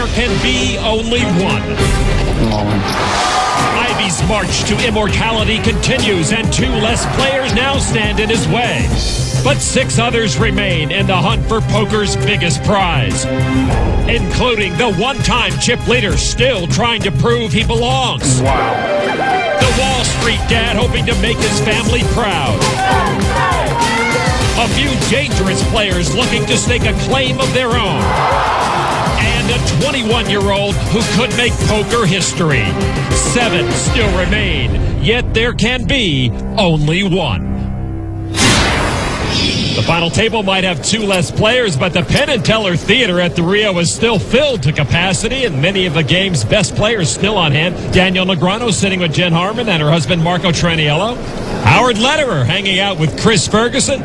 there can be only one. Ivy's march to immortality continues, and 2 less players now stand in his way. But 6 others remain in the hunt for poker's biggest prize, including the one-time chip leader still trying to prove he belongs. Wow. The Wall Street dad hoping to make his family proud. A few dangerous players looking to stake a claim of their own. And a 21-year-old who could make poker history. 7 still remain, yet there can be only one. The final table might have 2 less players, but the Penn and Teller Theater at the Rio is still filled to capacity, and many of the game's best players still on hand. Danielle Negreanu sitting with Jen Harmon and her husband Marco Traniello. Howard Lederer hanging out with Chris Ferguson.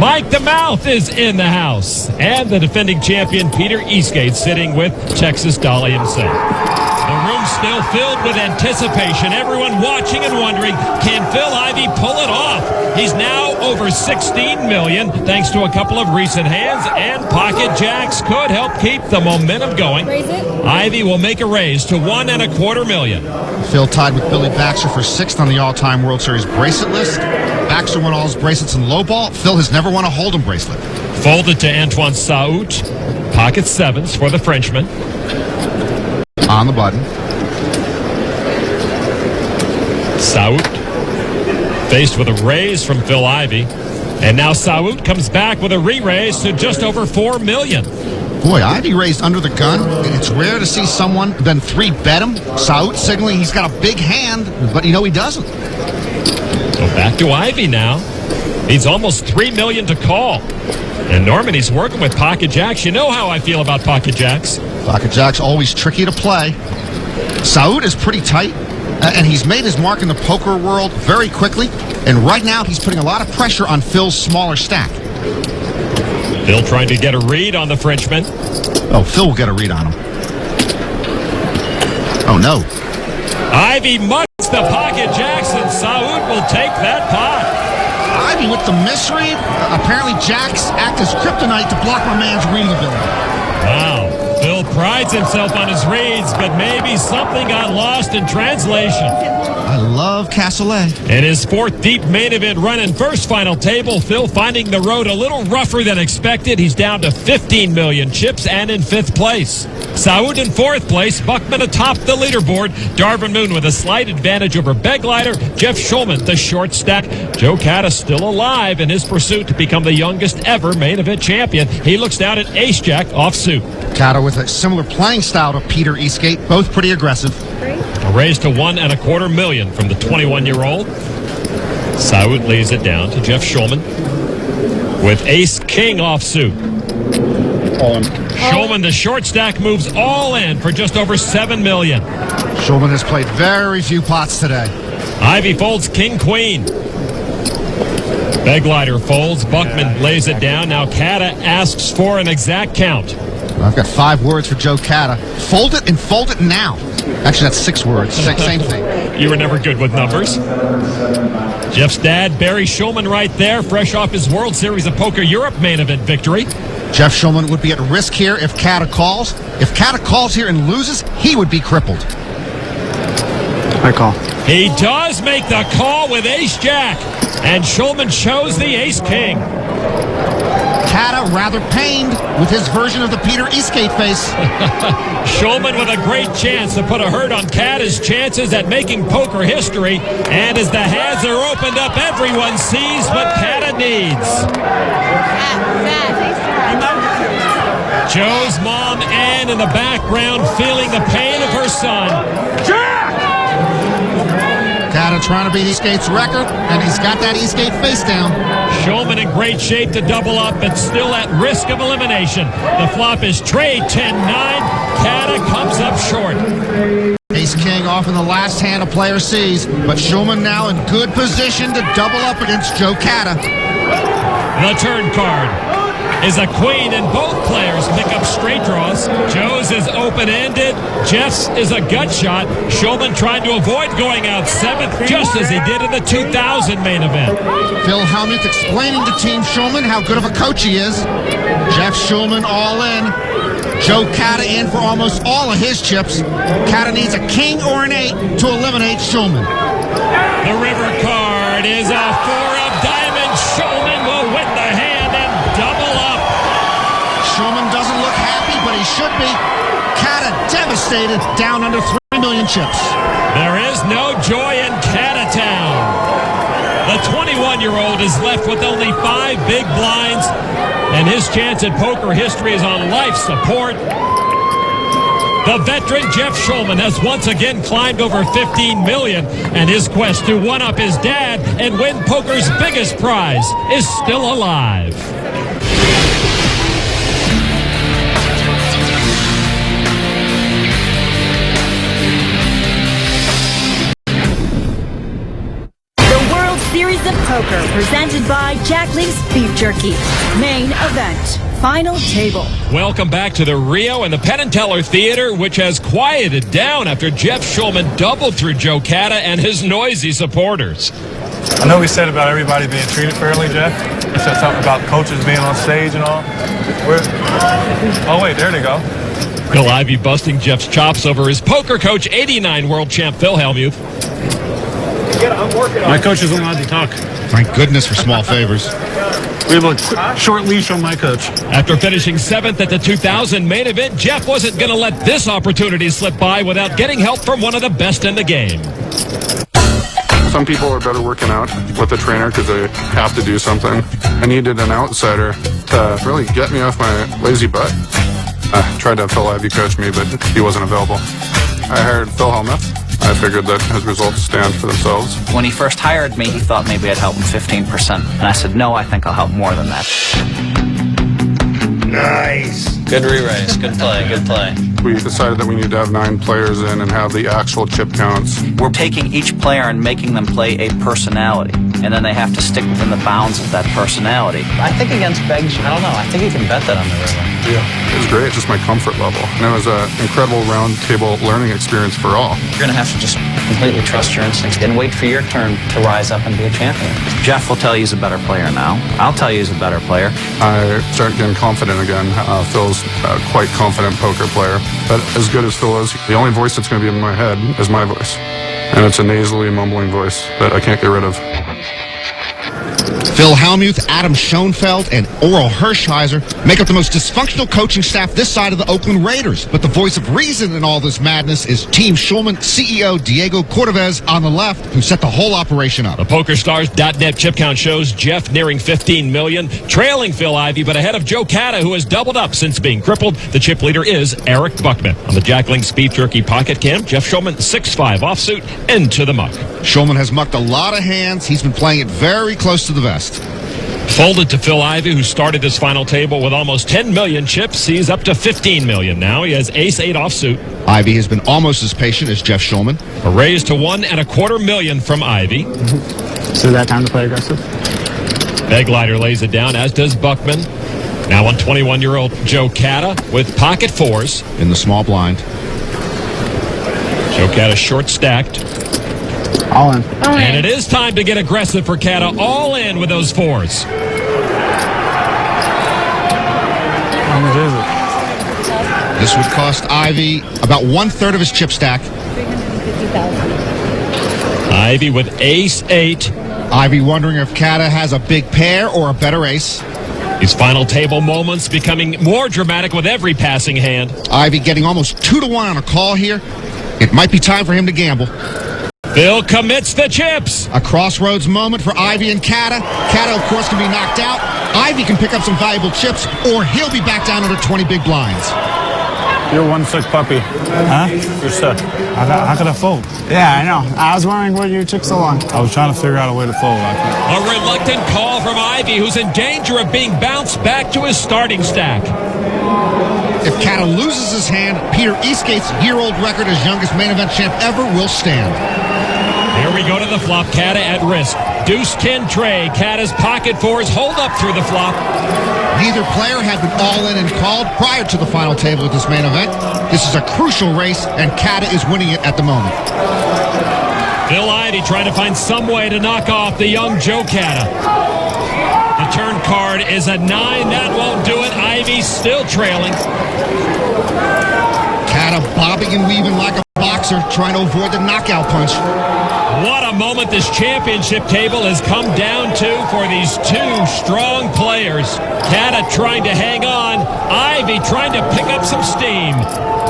Mike the Mouth is in the house. And the defending champion Peter Eastgate sitting with Texas Dolly himself. The room still filled with anticipation. Everyone watching and wondering, can Phil Ivey pull it off? He's now over $16 million thanks to a couple of recent hands, and pocket jacks could help keep the momentum going. Ivey will make a raise to $1.25 million. Phil tied with Billy Baxter for 6th on the all-time World Series bracelet list. Baxter won all his bracelets in low ball. Phil has never won a Hold'em bracelet. Folded to Antoine Saout. Pocket 7s for the Frenchman. On the button. Saout faced with a raise from Phil Ivey. And now Saout comes back with a re-raise to just over $4 million. Boy, Ivey raised under the gun. It's rare to see someone then 3-bet him. Saout signaling he's got a big hand, but he doesn't. So back to Ivey now. He's almost $3 million to call. And Norman, he's working with pocket jacks. You know how I feel about pocket jacks. Pocket jacks always tricky to play. Saout is pretty tight, and he's made his mark in the poker world very quickly. And right now, he's putting a lot of pressure on Phil's smaller stack. Phil trying to get a read on the Frenchman. Oh, Phil will get a read on him. Oh, no. Ivey mucks the pocket jacks, and Saout will take that pot. Ivey with the misread. Apparently, jacks act as kryptonite to block my man's reading ability. Wow. Phil prides himself on his reads, but maybe something got lost in translation. I love Cassoulet. In his 4th deep main event run and first final table, Phil finding the road a little rougher than expected. He's down to 15 million chips and in 5th place. Saout in 4th place, Buckman atop the leaderboard. Darvin Moon with a slight advantage over Begleiter. Jeff Schulman, the short stack. Joe Catta still alive in his pursuit to become the youngest ever main event champion. He looks down at Ace-Jack offsuit. Catta with a similar playing style to Peter Eastgate, both pretty aggressive. A raise to $1.25 million from the 21-year-old. Saout lays it down to Jeff Schulman with Ace-King offsuit. Schulman, the short stack, moves all in for just over $7 million. Schulman has played very few pots today. Ivey folds King-Queen. Begleiter folds. Buckman lays it down. Now Catta asks for an exact count. I've got 5 words for Joe Catta. Fold it and fold it now. Actually, that's 6 words. Same thing. You were never good with numbers. Jeff's dad, Barry Schulman, right there, fresh off his World Series of Poker Europe main event victory. Jeff Schulman would be at risk here if Catta calls. If Catta calls here and loses, he would be crippled. I call. He does make the call with Ace-Jack, and Schulman chose the Ace-King. Catta rather pained with his version of the Peter Eastgate face. Schulman with a great chance to put a hurt on Catta's chances at making poker history. And as the hands are opened up, everyone sees what Catta needs. Joe's mom, Ann, in the background, feeling the pain of her son. Catta trying to beat Eastgate's record, and he's got that Eastgate face down. Schulman in great shape to double up, but still at risk of elimination. The flop is trade 10-9. Catta comes up short. Ace-King off in the last hand a player sees, but Schulman now in good position to double up against Joe Catta. The turn card is a queen, and both players pick up straight draws. Joe's is open-ended. Jeff's is a gut shot. Schulman trying to avoid going out 7th, just as he did in the 2000 main event. Phil Hellmuth explaining to Team Schulman how good of a coach he is. Jeff Schulman all in. Joe Cata in for almost all of his chips. Cata needs a king or an 8 to eliminate Shulman. The river card is a 4 of diamonds. Shulman will win the hand and double up. Shulman doesn't look happy, but he should be. Cata devastated, down under 3 million chips. There is no joy in Catatown. The 21-year-old is left with only 5 big blinds, and his chance at poker history is on life support. The veteran Jeff Shulman has once again climbed over $15 million, and his quest to one-up his dad and win poker's biggest prize is still alive. Series of Poker presented by Jack Link's Beef Jerky. Main event. Final table. Welcome back to the Rio and the Penn and Teller Theater, which has quieted down after Jeff Shulman doubled through Joe Cata and his noisy supporters. I know we said about everybody being treated fairly, Jeff. You said something about coaches being on stage and all. Oh, wait, there they go. Phil Ivey busting Jeff's chops over his poker coach, 89 world champ Phil Hellmuth. My coach isn't allowed to talk. Thank goodness for small favors. We have a short leash on my coach. After finishing 7th at the 2000 main event, Jeff wasn't going to let this opportunity slip by without getting help from one of the best in the game. Some people are better working out with a trainer because they have to do something. I needed an outsider to really get me off my lazy butt. I tried to have Phil Ivey coach me, but he wasn't available. I hired Phil Hellmuth. I figured that his results stand for themselves. When he first hired me, he thought maybe I'd help him 15%. And I said, no, I think I'll help more than that. Nice. Good re-raise. Good play. Good play. We decided that we need to have 9 players in and have the actual chip counts. We're taking each player and making them play a personality. And then they have to stick within the bounds of that personality. I think against Beggs, I don't know. I think you can bet that on the river. Yeah. It was great, just my comfort level. And it was an incredible round table learning experience for all. You're going to have to just completely trust your instincts and wait for your turn to rise up and be a champion. Jeff will tell you he's a better player now. I'll tell you he's a better player. I started getting confident again. Phil's a quite confident poker player. But as good as Phil is, the only voice that's going to be in my head is my voice. And it's a nasally, mumbling voice that I can't get rid of. Phil Hellmuth, Adam Schoenfeld, and Oral Hershiser make up the most dysfunctional coaching staff this side of the Oakland Raiders. But the voice of reason in all this madness is Team Shulman CEO Diego Cordovez on the left, who set the whole operation up. The PokerStars.net chip count shows Jeff nearing 15 million, trailing Phil Ivey, but ahead of Joe Cata, who has doubled up since being crippled. The chip leader is Eric Buckman. On the Jack Link's Beef Jerky pocket cam, Jeff Shulman 6-5 offsuit into the muck. Shulman has mucked a lot of hands. He's been playing it very close to the vest. Folded to Phil Ivey, who started this final table with almost 10 million chips. He's up to 15 million now. He has ace-8 offsuit. Ivey has been almost as patient as Jeff Shulman. A raise to $1.25 million from Ivey. So that time to play aggressive? Beglider lays it down, as does Buckman. Now on 21-year-old Joe Cata with pocket 4s. In the small blind. Joe Cata short stacked. All in. And it is time to get aggressive for Cata. All in with those 4s. How much is it? This would cost Ivey about 1/3 of his chip stack. Ivey with ace-8. Ivey wondering if Cata has a big pair or a better ace. These final table moments becoming more dramatic with every passing hand. Ivey getting almost 2-1 on a call here. It might be time for him to gamble. Phil commits the chips. A crossroads moment for Ivey and Cata. Cata, of course, can be knocked out. Ivey can pick up some valuable chips, or he'll be back down under 20 big blinds. You're one sick puppy. Huh? You're sick. How could I fold? Yeah, I know. I was wondering why you took so long. I was trying to figure out a way to fold. A reluctant call from Ivey, who's in danger of being bounced back to his starting stack. If Cata loses his hand, Peter Eastgate's year-old record as youngest main event champ ever will stand. Here we go to the flop. Cata at risk. Deuce-10 tray. Cata's pocket 4s hold up through the flop. Neither player had been all in and called prior to the final table of this main event. This is a crucial race, and Cata is winning it at the moment. Phil Ivey trying to find some way to knock off the young Joe Cata. The turn card is a 9. That won't do it. Ivy still trailing. Kata bobbing and weaving like a boxer, trying to avoid the knockout punch. What a moment this championship table has come down to for these two strong players. Kata trying to hang on. Ivy trying to pick up some steam.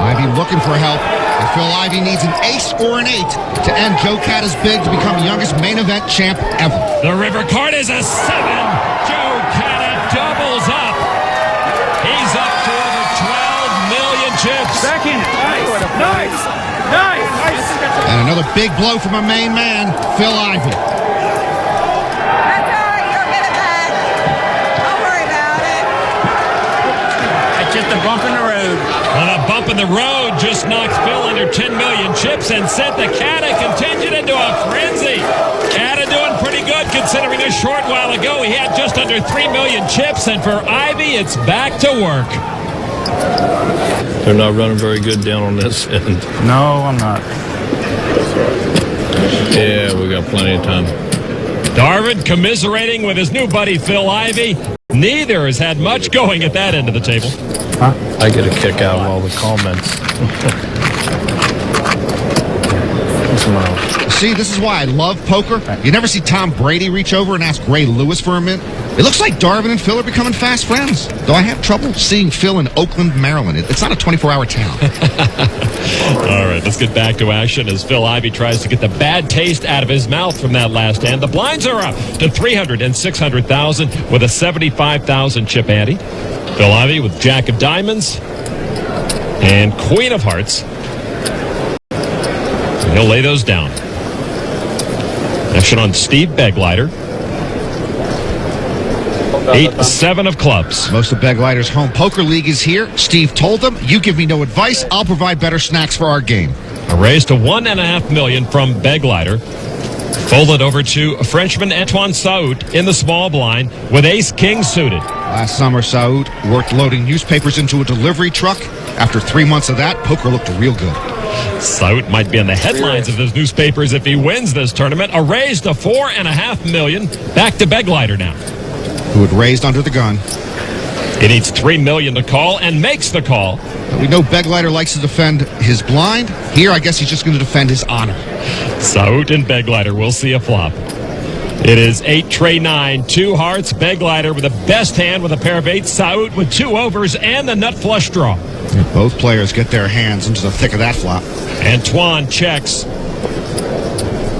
Ivy looking for help. And Phil Ivy needs an ace or an 8 to end Joe Kata's bid to become the youngest main event champ ever. The river card is a 7. Joe Kata doubles up. He's up to over 12 million chips. Second. Nice. And another big blow from a main man, Phil Ivy. That's all right, you'll get it back. Don't worry about it. It's just a bump in the road. And a bump in the road just knocked Phil under 10 million chips and sent the Kata contingent into a frenzy. Kata doing pretty good considering a short while ago he had just under 3 million chips, and for Ivy it's back to work. They're not running very good down on this end. No, I'm not. Yeah, we got plenty of time. Darvin commiserating with his new buddy Phil Ivy. Neither has had much going at that end of the table. Huh? I get a kick out of all the comments. See, this is why I love poker. You never see Tom Brady reach over and ask Ray Lewis for a mint. It looks like Darvin and Phil are becoming fast friends. Though I have trouble seeing Phil in Oakland, Maryland. It's not a 24-hour town. All right, let's get back to action as Phil Ivy tries to get the bad taste out of his mouth from that last hand. The blinds are up to 300 and 600,000 with a 75,000 chip ante. Phil Ivy with Jack of Diamonds and Queen of Hearts. And he'll lay those down. Action on Steve Begleiter. 8-7 of clubs. Most of Begleiter's home poker league is here. Steve told them, you give me no advice, I'll provide better snacks for our game. A raise to $1.5 million from Begleiter. Folded over to Frenchman Antoine Saout in the small blind with ace-king suited. Last summer, Saout worked loading newspapers into a delivery truck. After 3 months of that, poker looked real good. Saout might be in the headlines of those newspapers if he wins this tournament. A raise to $4.5 million. Back to Begleiter now. Who had raised under the gun. He needs $3 million to call and makes the call. We know Begleiter likes to defend his blind. Here, I guess he's just going to defend his honor. Saout and Begleiter will see a flop. It is 8 tray 9, 2 hearts. Begleiter with the best hand with a pair of 8. Saout with 2 overs and the nut flush draw. Both players get their hands into the thick of that flop. Antoine checks.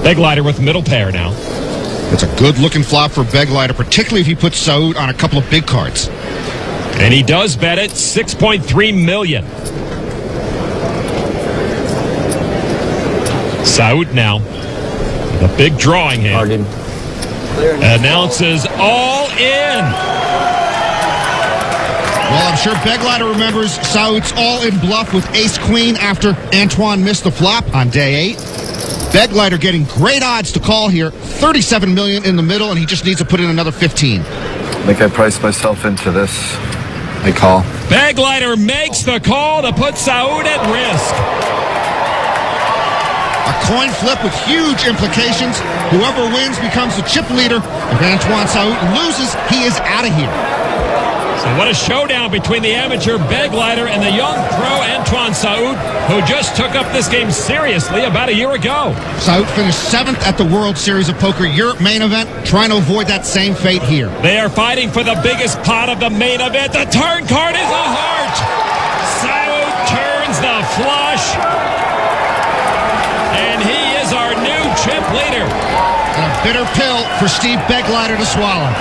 Begleiter with middle pair now. It's a good-looking flop for Begleiter, particularly if he puts Saout on a couple of big cards. And he does bet it, $6.3 million. Saout now, with a big drawing hand, announces all in. Well, I'm sure Begleiter remembers Saout's all-in bluff with ace-queen after Antoine missed the flop on day 8. Begleiter getting great odds to call here. $37 million in the middle, and he just needs to put in another 15. I think I priced myself into this. I call. Begleiter makes the call to put Saout at risk. A coin flip with huge implications. Whoever wins becomes the chip leader. If Antoine Saout loses, he is out of here. So what a showdown between the amateur Begleiter and the young pro Antoine Saout, who just took up this game seriously about a year ago. Saout finished 7th at the World Series of Poker Europe main event, trying to avoid that same fate here. They are fighting for the biggest pot of the main event. The turn card is a heart. Saout turns the flush. And he is our new chip leader. And a bitter pill for Steve Begleiter to swallow.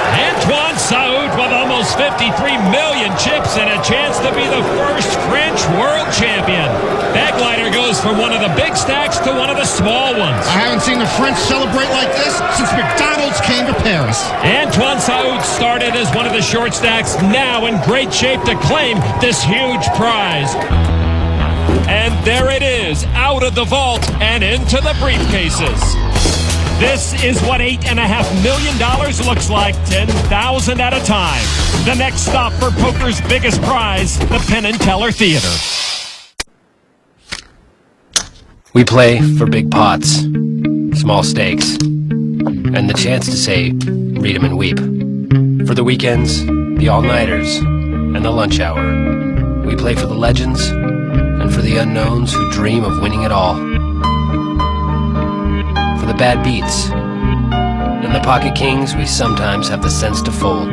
Antoine Saout with almost 53 million chips and a chance to be the first French world champion. Begleiter goes from one of the big stacks to one of the small ones. I haven't seen the French celebrate like this since McDonald's came to Paris. Antoine Saout started as one of the short stacks, now in great shape to claim this huge prize. And there it is, out of the vault and into the briefcases. This is what $8.5 million looks like, 10,000 at a time. The next stop for poker's biggest prize, the Penn and Teller Theater. We play for big pots, small stakes, and the chance to say, read 'em and weep. For the weekends, the all-nighters, and the lunch hour. We play for the legends and for the unknowns who dream of winning it all. For the bad beats and the pocket kings we sometimes have the sense to fold.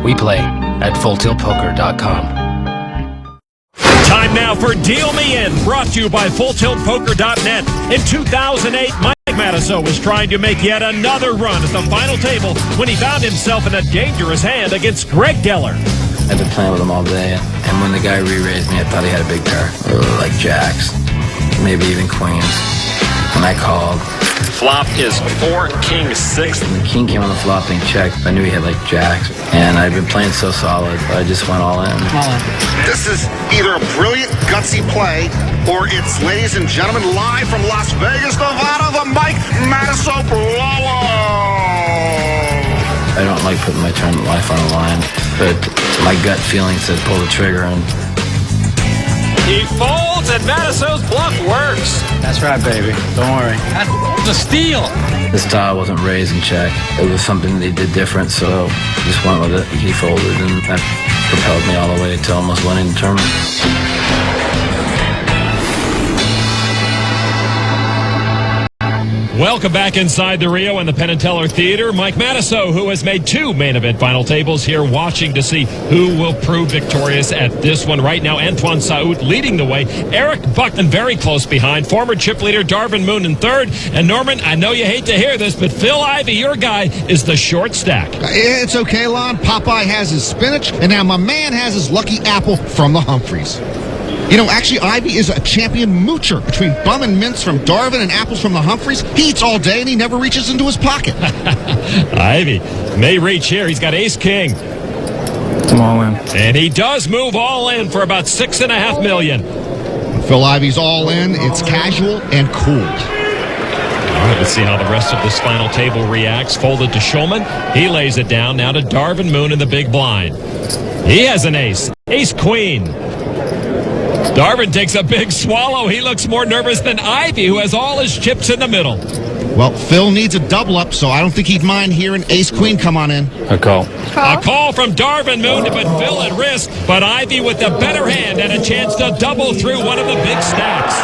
We play at FullTiltPoker.com. Time now for Deal Me In, brought to you by FullTiltPoker.net. In 2008, Mike Matusow was trying to make yet another run at the final table when he found himself in a dangerous hand against Greg Geller. I've been playing with him all day, and when the guy re-raised me, I thought he had a big pair. Like jacks, maybe even queens. And I called. Flop is 4, king 6. When the king came on the flop and he checked, I knew he had like jacks. And I'd been playing so solid, I just went all in. This is either a brilliant, gutsy play, or it's, ladies and gentlemen, live from Las Vegas, Nevada, the Mike Matusow blowout. I don't like putting my tournament life on the line, but my gut feeling said pull the trigger, and he folds, and Matusow's bluff works. That's right, baby. Don't worry. That's a steal. this style wasn't raise and check. It was something they did different, so just went with it. He folded, and that propelled me all the way to almost winning the tournament. Welcome back inside the Rio and the Penn & Teller Theater. Mike Matusow, who has made 2 main event final tables, here watching to see who will prove victorious at this one. Right now, Antoine Saout leading the way. Eric Buckman very close behind. Former chip leader Darvin Moon in third. And Norman, I know you hate to hear this, but Phil Ivey, your guy, is the short stack. It's okay, Lon. Popeye has his spinach, and now my man has his lucky apple from the Humphreys. You know, actually, Ivy is a champion moocher between bum and mints from Darvin and apples from the Humphreys. He eats all day, and he never reaches into his pocket. Ivy may reach here. He's got ace-king. I'm all in. And he does move all in for about $6.5 million. Phil Ivy's all in. It's casual and cool. All right, let's see how the rest of this final table reacts. Folded to Schulman. He lays it down now to Darvin Moon in the big blind. He has an ace. Ace-queen. Darvin takes a big swallow. He looks more nervous than Ivy, who has all his chips in the middle. Well, Phil needs a double up, so I don't think he'd mind hearing ace-queen come on in. A call. A call from Darvin Moon to put Phil at risk, but Ivy with the better hand and a chance to double through one of the big stacks.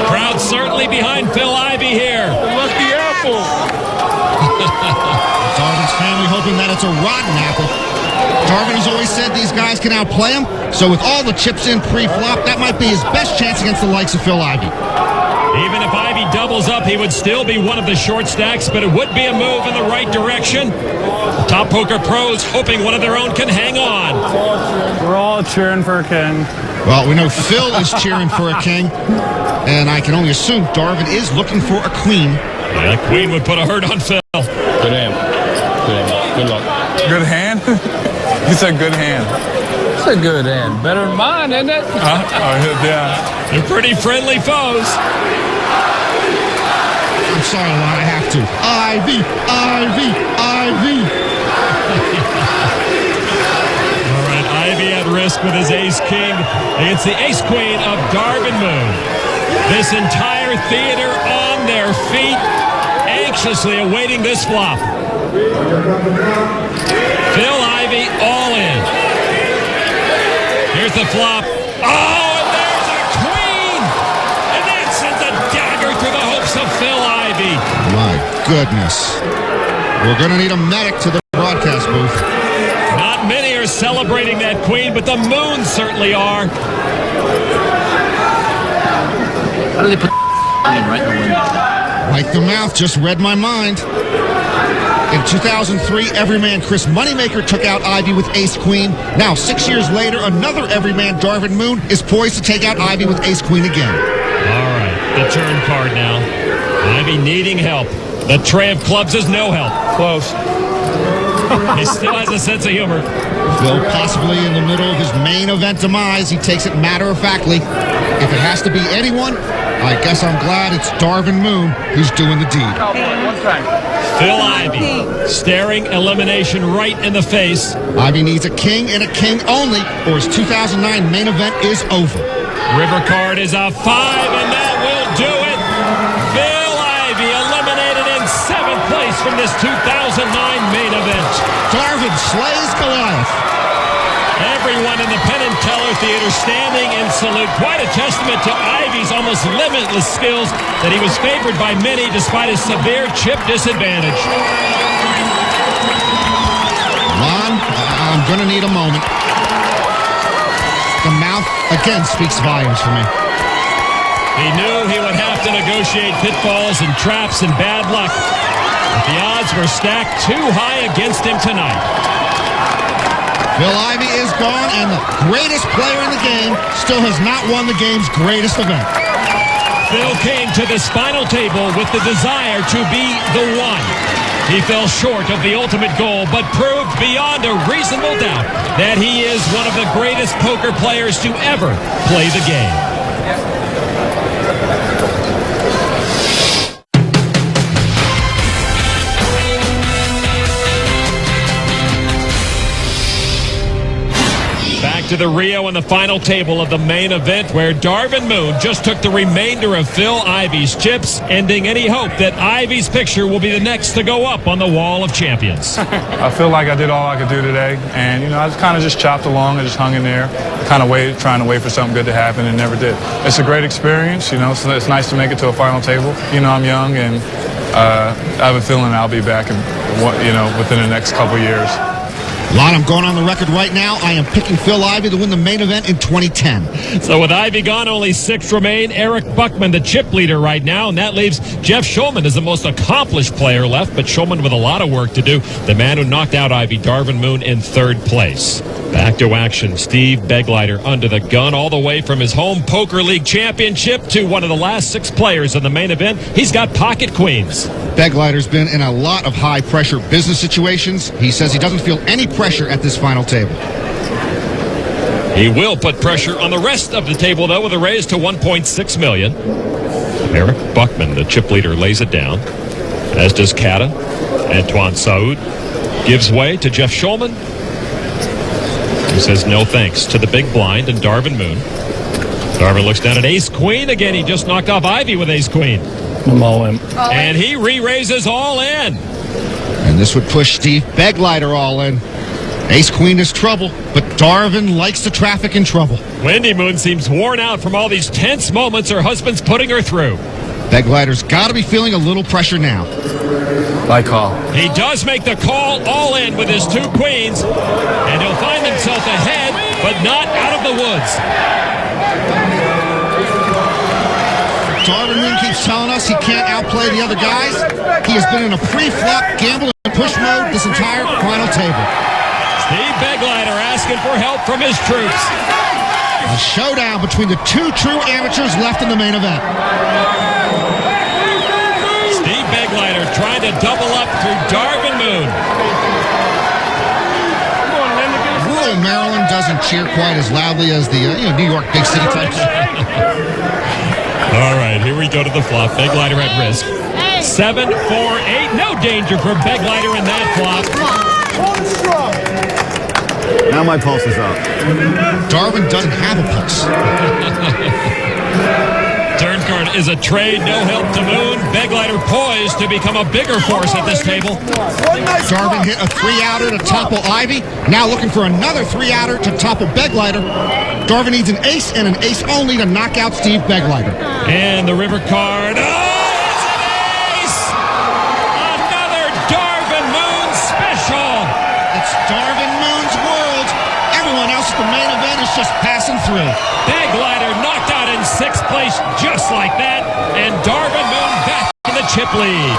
Crowd certainly behind Phil Ivy here. Lucky apple. Darvin's family hoping that it's a rotten apple. Darvin has always said these guys can outplay him, so with all the chips in pre-flop, that might be his best chance against the likes of Phil Ivey. Even if Ivy doubles up, he would still be one of the short stacks, but it would be a move in the right direction. The top poker pros hoping one of their own can hang on. We're all cheering for a king. Well, we know Phil is cheering for a king, and I can only assume Darvin is looking for a queen. Yeah, the queen would put a hurt on Phil. Good hand. Good hand. Good luck. Good hand? You said good hand. It's a good hand. Better than mine, isn't it? Yeah. They're pretty friendly foes. I'm sorry, Lon, I have to. Ivy, Ivy, Ivy. All right, Ivy at risk with his ace-king against the ace-queen of Darvin Moon. This entire theater on their feet, anxiously awaiting this flop. Phil Ivey all in. Here's the flop. Oh, and there's a queen! And that sends a dagger through the hopes of Phil Ivey. My goodness. We're going to need a medic to the broadcast booth. Not many are celebrating that queen, but the Moons certainly are. How do they put right in the window? Like the mouth just read my mind. In 2003, everyman Chris Moneymaker took out Ivy with ace-queen. Now, 6 years later, another everyman, Darvin Moon, is poised to take out Ivy with ace-queen again. All right, the turn card now. Ivy needing help. The tray of clubs is no help. Close. He still has a sense of humor. Phil possibly in the middle of his main event demise. He takes it matter-of-factly. If it has to be anyone, I guess I'm glad it's Darvin Moon who's doing the deed. Phil Ivey staring elimination right in the face. Ivy needs a king and a king only, or his 2009 main event is over. River card is a 5, and that will players from this 2009 main event. Darvin slays Goliath. Everyone in the Penn and Teller Theater standing in salute. Quite a testament to Ivy's almost limitless skills that he was favored by many despite his severe chip disadvantage. Lon, I'm going to need a moment. The mouth, again, speaks volumes for me. He knew he would have to negotiate pitfalls and traps and bad luck. But the odds were stacked too high against him tonight. Phil Ivey is gone, and the greatest player in the game still has not won the game's greatest event. Phil came to this final table with the desire to be the one. He fell short of the ultimate goal, but proved beyond a reasonable doubt that he is one of the greatest poker players to ever play the game. To the Rio and the final table of the main event, where Darvin Moon just took the remainder of Phil Ivey's chips, ending any hope that Ivey's picture will be the next to go up on the wall of champions. I feel like I did all I could do today, and I kind of just chopped along and just hung in there, kind of trying to wait for something good to happen, and never did. It's a great experience, so it's nice to make it to a final table. I'm young, and I have a feeling I'll be back within the next couple years. Lon, I'm going on the record right now. I am picking Phil Ivey to win the main event in 2010. So with Ivey gone, only 6 remain. Eric Buckman, the chip leader right now, and that leaves Jeff Shulman as the most accomplished player left, but Shulman with a lot of work to do. The man who knocked out Ivey, Darvin Moon, in 3rd place. Back to action. Steve Begleiter under the gun all the way from his home Poker League championship to one of the last 6 players in the main event. He's got pocket queens. Begleiter's been in a lot of high-pressure business situations. He says he doesn't feel any pressure at this final table. He will put pressure on the rest of the table, though, with a raise to $1.6 million. Eric Buckman, the chip leader, lays it down, as does Kata. Antoine Saoud gives way to Jeff Shulman, who says no thanks to the big blind and Darvin Moon. Darvin looks down at ace-queen. Again, he just knocked off Ivey with ace-queen. I'm all in. And he re-raises all in. And this would push Steve Begleiter all in. Ace-queen is trouble, but Darvin likes the traffic in trouble. Wendy Moon seems worn out from all these tense moments her husband's putting her through. Begleiter's got to be feeling a little pressure now. My call. He does make the call all in with his 2 queens, and he'll find himself ahead, but not out of the woods. Darvin Moon keeps telling us he can't outplay the other guys. He has been in a pre-flop gamble and push mode this entire final table. Steve Begleiter asking for help from his troops. A showdown between the 2 true amateurs left in the main event. Steve Begleiter trying to double up through Darvin Moon. Rural Maryland doesn't cheer quite as loudly as the New York big city types. All right, here we go to the flop. Begleiter at risk. 7, 4, 8. No danger for Begleiter in that flop. Now my pulse is up. Darvin doesn't have a pulse. Turn card is a trade. No help to Moon. Begleiter poised to become a bigger force at this table. Darvin hit a 3-outer to topple Ivey. Now looking for another 3-outer to topple Begleiter. Darvin needs an ace and an ace only to knock out Steve Begleiter. And the river card. Oh, it's an ace! Another Darvin Moon special. It's Darvin Moon's world. Everyone else at the main event is just passing through. Begleiter knocked out in 6th place just like that. And Darvin Moon back in the chip lead.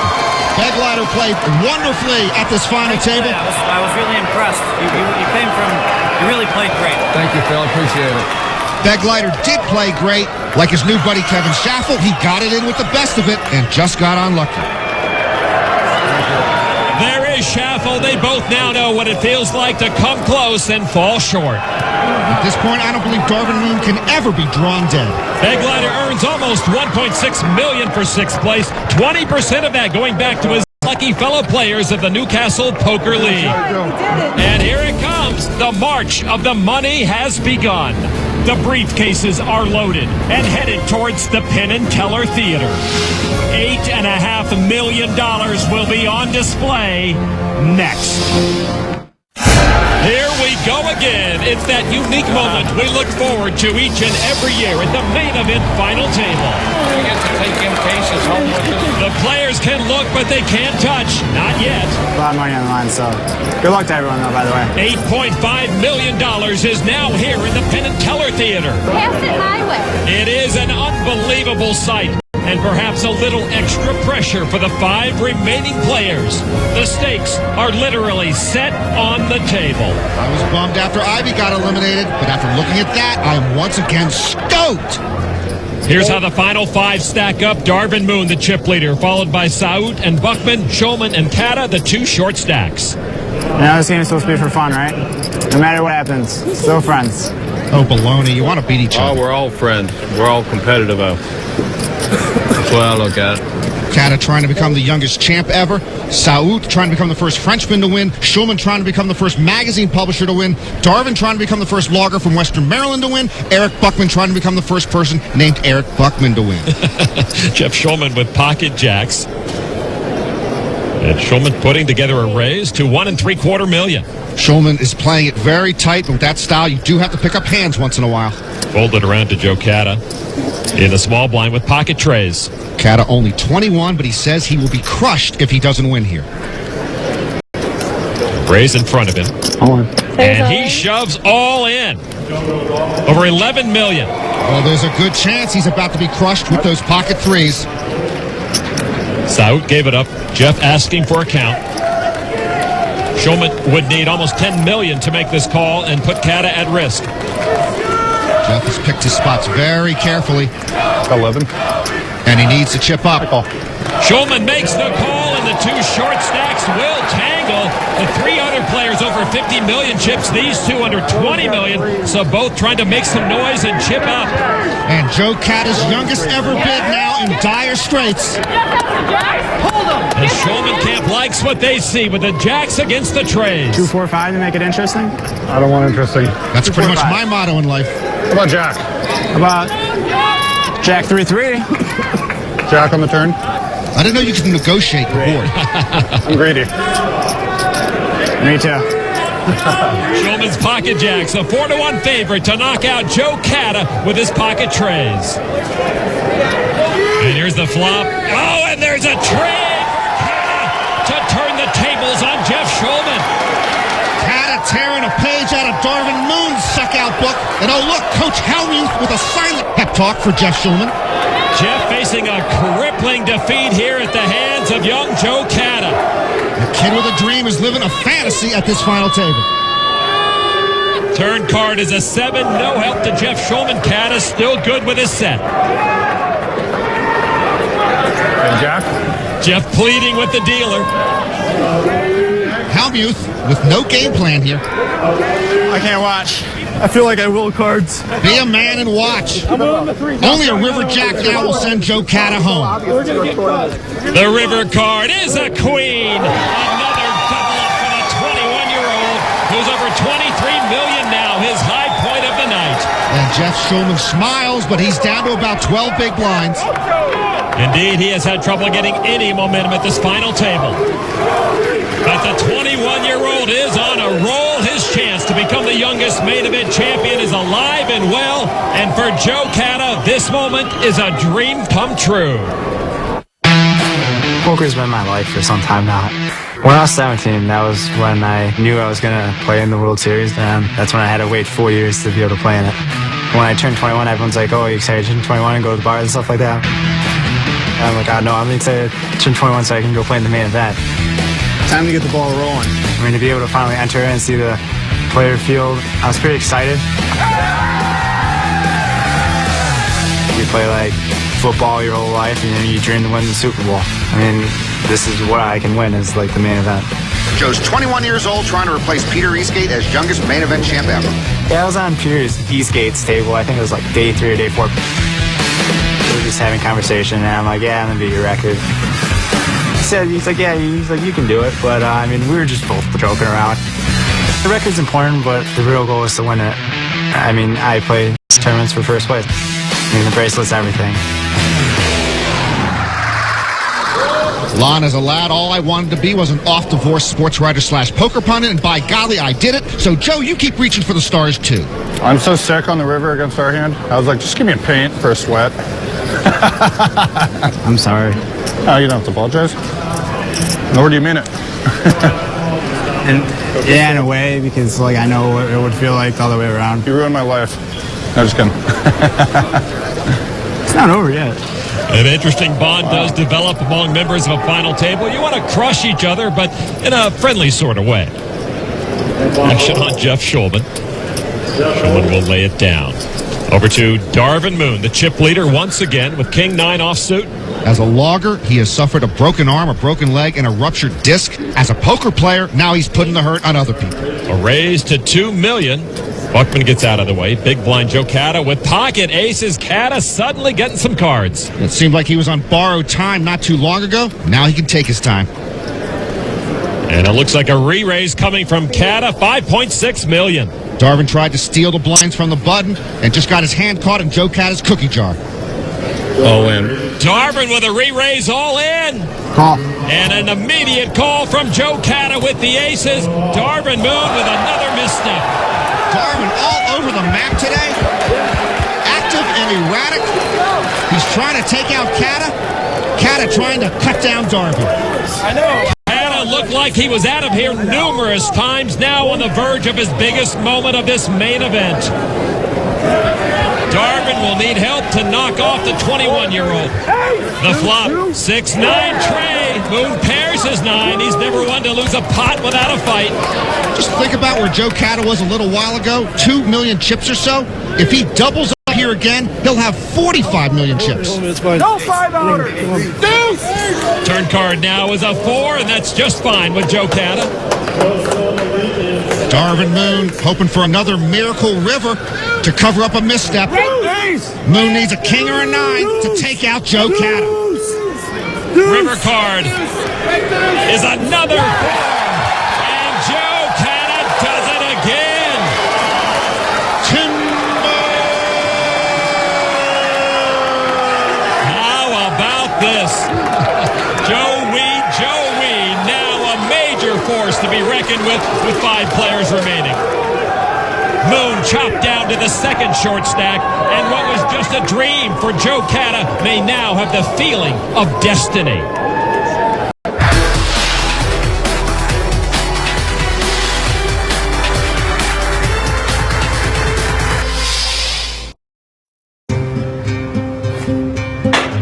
Begleiter played wonderfully at this final table. I was really impressed. You really played great. Thank you, Phil. Appreciate it. Begleiter did play great. Like his new buddy Kevin Schaffel, he got it in with the best of it and just got unlucky. There is Schaffel. They both now know what it feels like to come close and fall short. At this point, I don't believe Darvin Moon can ever be drawn dead. Begleiter earns almost $1.6 million for 6th place. 20% of that going back to his lucky fellow players of the Newcastle Poker League. And here it comes. The march of the money has begun. The briefcases are loaded and headed towards the Penn and Teller Theater. $8.5 million will be on display next. Here we go again. It's that unique moment we look forward to each and every year at the main event final table. We get to take in cases home with us. The players can look, but they can't touch. Not yet. A lot of money on the line, so good luck to everyone, though, by the way. $8.5 million is now here in the Penn and Teller Theater. Pass it highway. It is an unbelievable sight. And perhaps a little extra pressure for the 5 remaining players. The stakes are literally set on the table. I was bummed after Ivy got eliminated, but after looking at that, I'm once again stoked. Here's how the final 5 stack up. Darvin Moon, the chip leader, followed by Saud and Buckman, Shulman and Kata, the 2 short stacks. Now this game is supposed to be for fun, right? No matter what happens, still friends. Oh, baloney. You want to beat each other. Oh, we're all friends. We're all competitive. That's what I look at. Kata trying to become the youngest champ ever. Saud trying to become the first Frenchman to win. Shulman trying to become the first magazine publisher to win. Darvin trying to become the first logger from Western Maryland to win. Eric Buckman trying to become the first person named Eric Buckman to win. Jeff Shulman with pocket jacks. And Shulman putting together a raise to $1.75 million. Shulman is playing it very tight, but with that style, you do have to pick up hands once in a while. Fold it around to Joe Kata in the small blind with pocket trays. Kata only 21, but he says he will be crushed if he doesn't win here. Raise in front of him. And he shoves all in. Over $11 million. Well, there's a good chance he's about to be crushed with those pocket threes. Saud gave it up. Jeff asking for a count. Shulman would need almost $10 million to make this call and put Kata at risk. Jeff has picked his spots very carefully. 11. And he needs to chip up. Shulman makes the call, and the 2 short stacks will tangle. The 3 other players over 50 million chips, these 2 under 20 million. So both trying to make some noise and chip up. And Joe Kata's youngest ever bid now in dire straits. The Shulman camp likes what they see with the jacks against the trays. 2, 4, 5 to make it interesting. I don't want interesting. That's pretty much my motto in life. How about Jack? How about Jack 3-3? Jack on the turn? I didn't know you could negotiate the board. I'm greedy. Me too. Shulman's pocket jacks, a 4-1 favorite to knock out Joe Kata with his pocket trays. And here's the flop. Oh, and there's a trade for Kata to turn the tables on Jeff Shulman. Kata tearing a page out of Darvin Moon's suck-out book. And oh, look, Coach Helmuth with a silent pep talk for Jeff Shulman. Jeff facing a crippling defeat here at the hands of young Joe Kata. The kid with a dream is living a fantasy at this final table. Turn card is a 7. No help to Jeff Shulman. Kata still good with his set. And Jack? Jeff pleading with the dealer. Helmuth with no game plan here. I can't watch. I feel like I will cards. Be a man and watch. Only a river jack now will send Joe Kata home. The river card is a queen. Another double up for the 21-year-old who's over $23 million now, his high point of the night. And Jeff Shulman smiles, but he's down to about 12 big blinds. Indeed, he has had trouble getting any momentum at this final table. But the 21-year-old is on a roll. His chance to become the youngest main event champion is alive and well. And for Joe Kata, this moment is a dream come true. Poker's been my life for some time now. When I was 17, that was when I knew I was going to play in the World Series. And that's when I had to wait 4 years to be able to play in it. When I turned 21, everyone's like, oh, are you excited to turn 21 and go to the bars and stuff like that? And I'm like, oh, no, I'm excited to turn 21 so I can go play in the main event. Time to get the ball rolling. I mean, to be able to finally enter and see the player field, I was pretty excited. You play like football your whole life and then you dream to win the Super Bowl. I mean, this is what I can win is like the main event. Joe's 21 years old trying to replace Peter Eastgate as youngest main event champ ever. Yeah, I was on Peter Eastgate's table. I think it was like day 3 or day 4. We were just having a conversation and I'm like, yeah, I'm gonna beat your record. He's like, yeah, you can do it. But, I mean, we were just both joking around. The record's important, but the real goal is to win it. I mean, I play tournaments for first place. I mean, the bracelet's everything. Lon, as a lad, all I wanted to be was an off-divorce sports writer / poker pundit, and by golly, I did it. So, Joe, you keep reaching for the stars, too. I'm so sick on the river against our hand. I was like, just give me a paint for a sweat. I'm sorry. Oh, you don't have to apologize. Nor do you mean it. And yeah, in a way, because like I know what it would feel like the other way around. You ruined my life. No, just kidding. It's not over yet. An interesting bond does develop among members of a final table. You want to crush each other, but in a friendly sort of way. Action on Jeff Shulman. Shulman will lay it down. Over to Darvin Moon, the chip leader once again with King 9 offsuit. As a logger, he has suffered a broken arm, a broken leg, and a ruptured disc. As a poker player, now he's putting the hurt on other people. A raise to $2 million. Buckman gets out of the way. Big blind Joe Cata with pocket aces. Cata suddenly getting some cards. It seemed like he was on borrowed time not too long ago. Now he can take his time. And it looks like a re-raise coming from Cata, $5.6 million. Darvin tried to steal the blinds from the button and just got his hand caught in Joe Cata's cookie jar. All in. Darvin with a re-raise all in. Call. And an immediate call from Joe Cata with the aces. Darvin Moon with another misstep. Darvin all over the map today. Active and erratic. He's trying to take out Cata. Cata trying to cut down Darvin. I know. Cata looked like he was out of here numerous times, now on the verge of his biggest moment of this main event. Darvin will need help to knock off the 21-year-old. The flop, 6-9 tray. Moon pairs his 9. He's never one to lose a pot without a fight. Just think about where Joe Cata was a little while ago, 2 million chips or so. If he doubles up here again, he'll have 45 million chips. No 5-outer. Turn card now is a 4, and that's just fine with Joe Cata. Darvin Moon hoping for another miracle river to cover up a misstep. Moon needs a king or a 9 to take out Joe Cata. River card is another 4, and Joe Cata does it again. Timber! How about this? Joey, now a major force to be reckoned with 5 players remaining. Moon chopped down to the second short stack, and what was just a dream for Joe Cata may now have the feeling of destiny.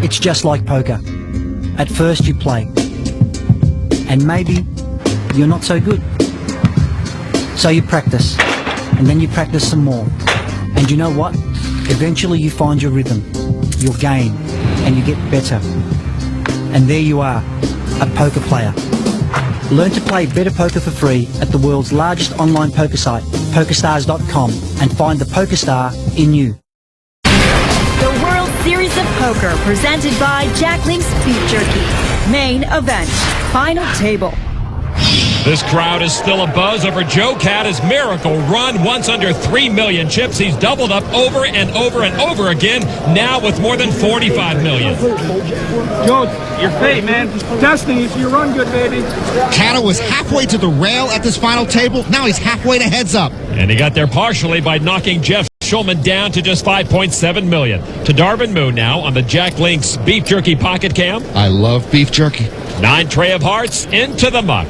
It's just like poker. At first you play, and maybe you're not so good. So you practice, and then you practice some more. And you know what? Eventually you find your rhythm, your game, and you get better. And there you are, a poker player. Learn to play better poker for free at the world's largest online poker site, PokerStars.com, and find the poker star in you. The World Series of Poker, presented by Jack Link's Beef Jerky. Main event, final table. This crowd is still abuzz over Joe Cata's miracle run. Once under 3 million chips, he's doubled up over and over and over again, now with more than 45 million. Joe, your fate, man. Destiny if you run good, baby. Cata was halfway to the rail at this final table. Now he's halfway to heads up. And he got there partially by knocking Jeff Shulman down to just 5.7 million. To Darvin Moon now on the Jack Link's Beef Jerky Pocket Cam. I love beef jerky. 9 tray of hearts into the muck.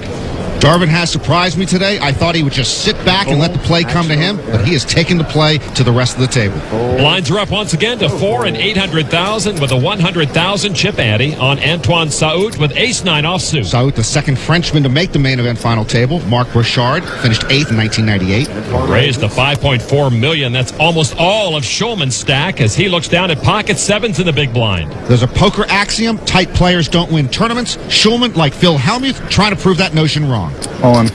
Darvin has surprised me today. I thought he would just sit back and let the play come to him, but he has taken the play to the rest of the table. Blinds are up once again to 4 and 800,000 with a 100,000 chip ante on Antoine Saout with ace-9 offsuit. Saout, the second Frenchman to make the main event final table. Marc Bouchard finished 8th in 1998. Raised to 5.4 million. That's almost all of Shulman's stack as he looks down at pocket 7s in the big blind. There's a poker axiom: tight players don't win tournaments. Shulman, like Phil Hellmuth, trying to prove that notion wrong. All in.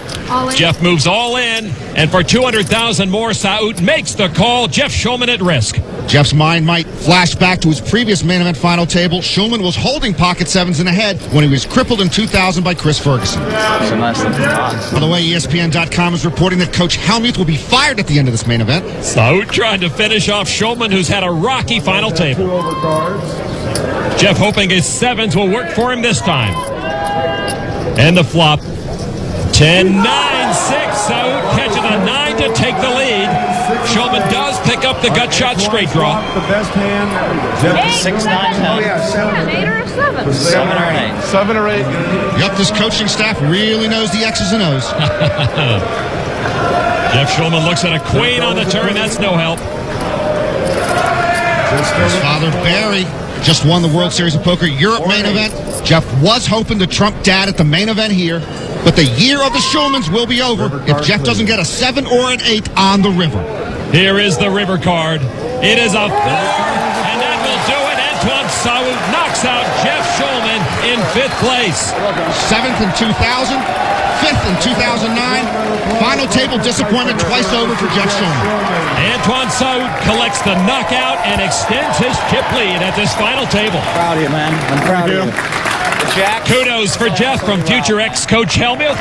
Jeff moves all in, and for 200,000 more, Saout makes the call. Jeff Shulman at risk. Jeff's mind might flash back to his previous main event final table. Shulman was holding pocket sevens in the head when he was crippled in 2000 by Chris Ferguson. By the way, ESPN.com is reporting that Coach Helmuth will be fired at the end of this main event. Saud trying to finish off Shulman, who's had a rocky final table. Jeff hoping his sevens will work for him this time. And the flop. 10-9-6. Saud catching a 9 to take the lead. Shulman does pick up the gut shot straight draw. The best hand. 6, 9, 10. Oh, yeah, 7. 8 or 7? 7 or 8. 7 or 8. Yep, this coaching staff really knows the X's and O's. Jeff Shulman looks at a queen on the turn. That's no help. His father, Barry, just won the World Series of Poker Europe main event. Jeff was hoping to trump Dad at the main event here, but the year of the Shulmans will be over if Jeff doesn't get a 7 or an 8 on the river. Here is the river card. It is a 4, and that will do it. Antoine Saud knocks out Jeff Shulman in 5th place. 7th in 2000, 5th in 2009. Final table disappointment twice over for Jeff Shulman. Antoine Saud collects the knockout and extends his chip lead at this final table. Proud of you, man. I'm proud of you. Jack. Kudos for Jeff from future ex-coach Helmuth.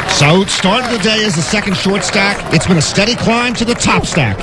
Saud started the day as the second short stack. It's been a steady climb to the top stack.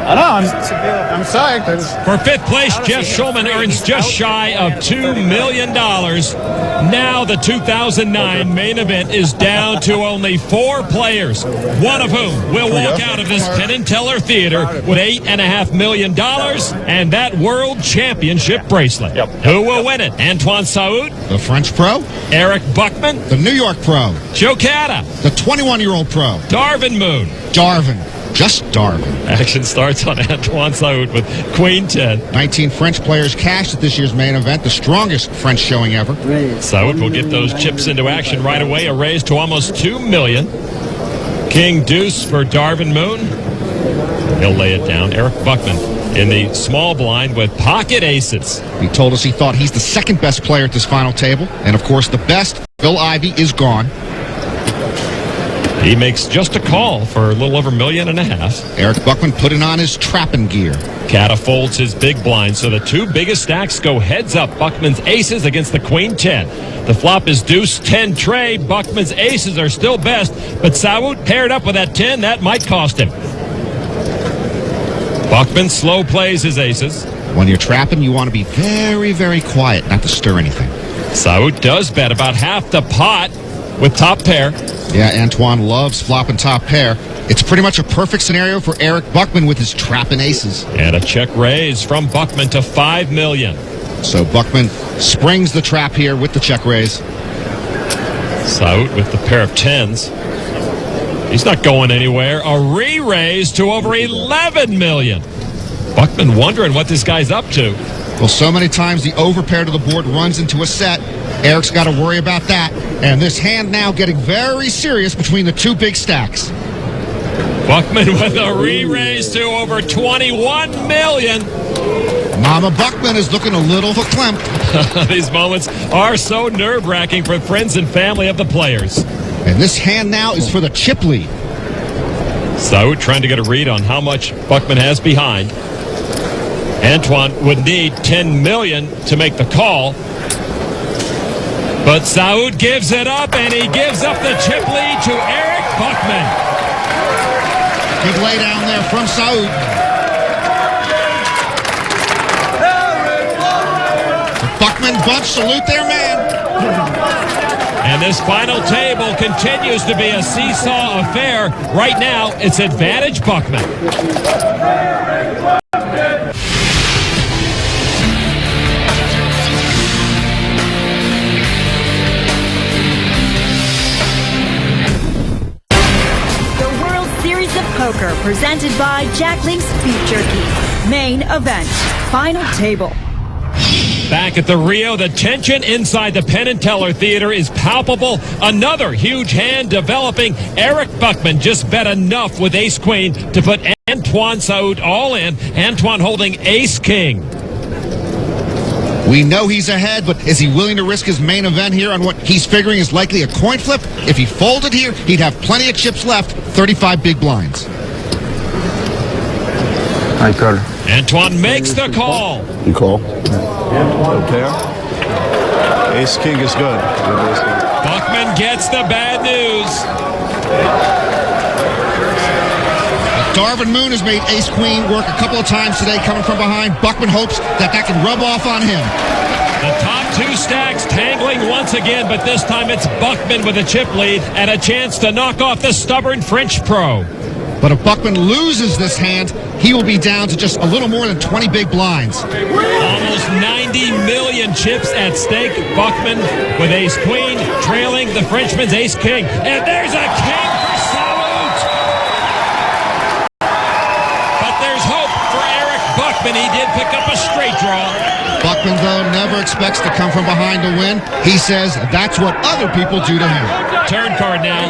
I know, I'm psyched. For 5th place, Jeff Shulman earns just shy of $2 million. Now the 2009 main event is down to only 4 players, one of whom will walk out of this Penn & Teller Theater with $8.5 million and that World Championship bracelet. Who will win it? Antoine Saud? The French pro? Eric Buckman? The New York pro? Joe Catta? The 21-year-old pro? Darvin Moon? Darvin. Just Darvin. Action starts on Antoine Saud with Queen 10. 19 French players cashed at this year's main event, the strongest French showing ever. Saud will get those chips into action right away, a raise to almost $2 million. King Deuce for Darvin Moon. He'll lay it down. Eric Buckman in the small blind with pocket aces. He told us he thought he's the second best player at this final table. And, of course, the best, Phil Ivey, is gone. He makes just a call for a little over $1.5 million. Eric Buckman putting on his trapping gear. Catta folds his big blind, so the 2 biggest stacks go heads up. Buckman's aces against the Queen 10. The flop is Deuce 10 tray. Buckman's aces are still best, but Saud paired up with that 10. That might cost him. Buckman slow plays his aces. When you're trapping, you want to be very, very quiet, not to stir anything. Saud does bet about half the pot with top pair. Yeah, Antoine loves flopping top pair. It's pretty much a perfect scenario for Eric Buckman with his trapping aces. And a check raise from Buckman to $5 million. So Buckman springs the trap here with the check raise. Saud with the pair of 10s. He's not going anywhere. A re-raise to over $11 million. Buckman wondering what this guy's up to. Well, so many times the overpair to the board runs into a set. Eric's got to worry about that. And this hand now getting very serious between the 2 big stacks. Buckman with a re-raise to over $21 million. Mama Buckman is looking a little verklempt. These moments are so nerve-wracking for friends and family of the players. And this hand now is for the chip lead. Saud trying to get a read on how much Buckman has behind. Antoine would need $10 million to make the call. But Saud gives it up, and he gives up the chip lead to Eric Buckman. Good lay down there from Saud. The Buckman bunch, salute their man. And this final table continues to be a seesaw affair. Right now, it's advantage Buckman. Poker presented by Jack Link's Beef Jerky. Main event. Final table. Back at the Rio, the tension inside the Penn & Teller Theater is palpable. Another huge hand developing. Eric Buckman just bet enough with ace-queen to put Antoine Saud all in. Antoine holding ace-king. We know he's ahead, but is he willing to risk his main event here on what he's figuring is likely a coin flip? If he folded here, he'd have plenty of chips left, 35 big blinds. I call. Antoine makes the call. You call? Okay. Ace king is good. Buckman gets the bad news. Darvin Moon has made ace-queen work a couple of times today coming from behind. Buckman hopes that can rub off on him. The top two stacks tangling once again, but this time it's Buckman with a chip lead and a chance to knock off the stubborn French pro. But if Buckman loses this hand, he will be down to just a little more than 20 big blinds. Almost 90 million chips at stake. Buckman with ace-queen, trailing the Frenchman's ace-king. And there's a king for Saout! But there's hope for Eric Buckman. He did pick up a straight draw. Buckman, though, never expects to come from behind to win. He says that's what other people do to him. Turn card now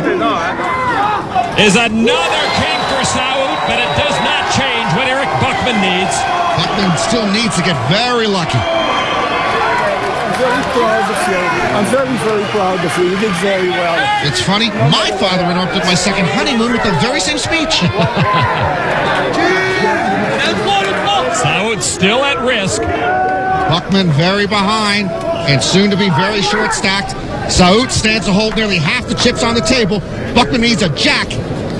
is another king for Saout, but it does not change what Eric Buckman needs. Buckman still needs to get very lucky. I'm very proud of you. I'm very, very proud of you. You did very well. It's funny, my father interrupted my second honeymoon with the very same speech. Saout still at risk. Buckman very behind and soon to be very short stacked. Saout stands to hold nearly half the chips on the table. Buckman needs a jack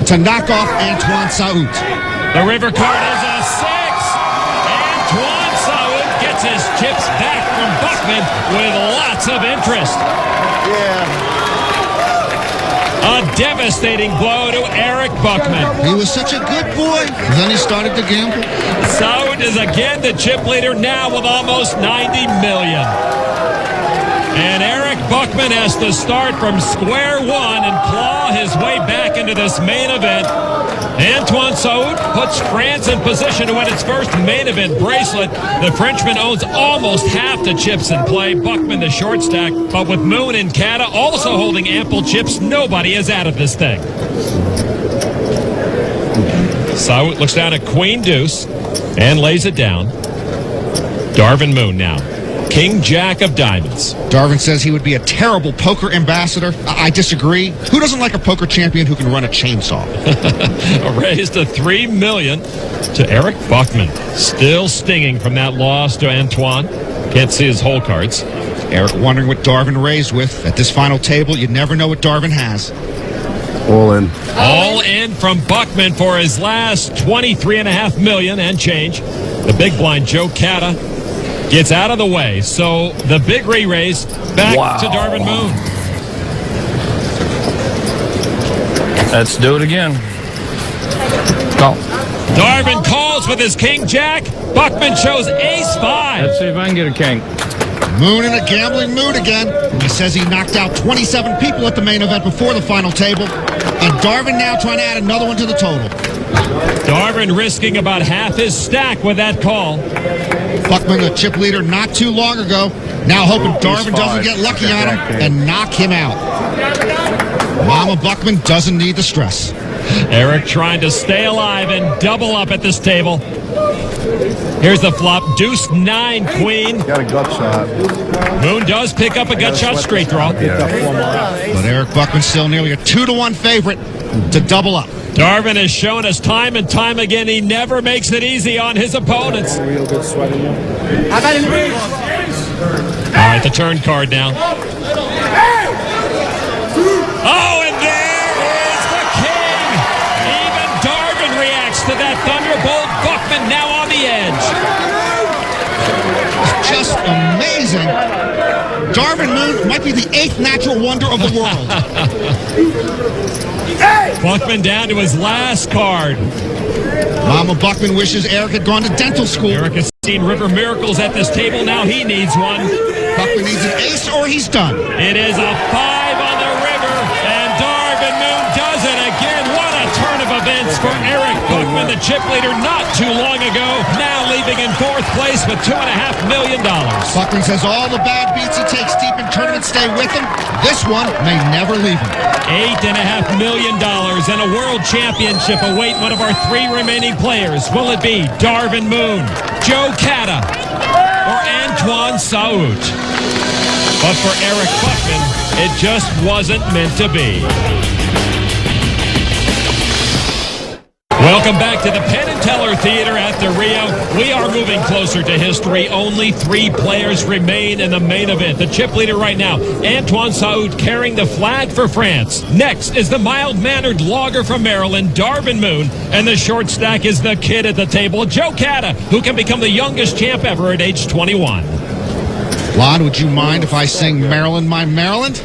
to knock off Antoine Saout. The river card is a 6. Antoine Saout gets his chips back from Buckman with lots of interest. A devastating blow to Eric Buckman. He was such a good boy. Then he started to gamble. Saout is again the chip leader now with almost 90 million. And Eric Buckman has to start from square one and claw his way back into this main event. Antoine Saout puts France in position to win its first main event bracelet. The Frenchman owns almost half the chips in play. Buckman the short stack. But with Moon and Kata also holding ample chips, nobody is out of this thing. Saout looks down at Queen Deuce and lays it down. Darvin Moon now. King Jack of Diamonds. Darvin says he would be a terrible poker ambassador. I disagree. Who doesn't like a poker champion who can run a chainsaw? A raise to $3 million to Eric Buckman. Still stinging from that loss to Antoine. Can't see his hole cards. Eric wondering what Darvin raised with. At this final table, you never know what Darvin has. All in. All in from Buckman for his last $23.5 million and change. The big blind Joe Kata gets out of the way. So the big re-raise back to Darvin Moon. Let's do it again. Call. Darvin calls with his King Jack. Buckman shows Ace 5. Let's see if I can get a king. Moon in a gambling mood again. He says he knocked out 27 people at the main event before the final table. And Darvin now trying to add another one to the total. Darvin risking about half his stack with that call. Buckman, a chip leader not too long ago, now hoping Darvin doesn't get lucky on him and knock him out. Mama Buckman doesn't need the stress. Eric trying to stay alive and double up at this table. Here's the flop. Deuce 9 Queen. Got a gut shot. Moon does pick up a gut shot straight draw. But Eric Buckman's still nearly a 2-to-1 favorite to double up. Darvin has shown us time and time again he never makes it easy on his opponents. All right, the turn card now. Oh, and there is the king. Even Darvin reacts to that thunderbolt. Buckman now on the edge. Just amazing. Darvin Moon might be the 8th natural wonder of the world. Buckman down to his last card. Mama Buckman wishes Eric had gone to dental school. Eric has seen river miracles at this table. Now he needs one. Buckman needs an ace or he's done. It is a 5 on the river, and Darvin Moon does it again. What a turn of events for Eric Buckman, the chip leader not too long ago, now leaving in 4th place with $2.5 million. Buckman says all the bad beats he takes deep in tournaments stay with him. This one may never leave him. $8.5 million and a world championship await one of our 3 remaining players. Will it be Darvin Moon, Joe Kata, or Antoine Saout? But for Eric Buckman, it just wasn't meant to be. Welcome back to the Penn and Teller Theater at the Rio. We are moving closer to history. Only 3 players remain in the main event. The chip leader right now, Antoine Saoud, carrying the flag for France. Next is the mild-mannered logger from Maryland, Darvin Moon. And the short stack is the kid at the table, Joe Cata, who can become the youngest champ ever at age 21. Lon, would you mind if I sing Maryland, My Maryland?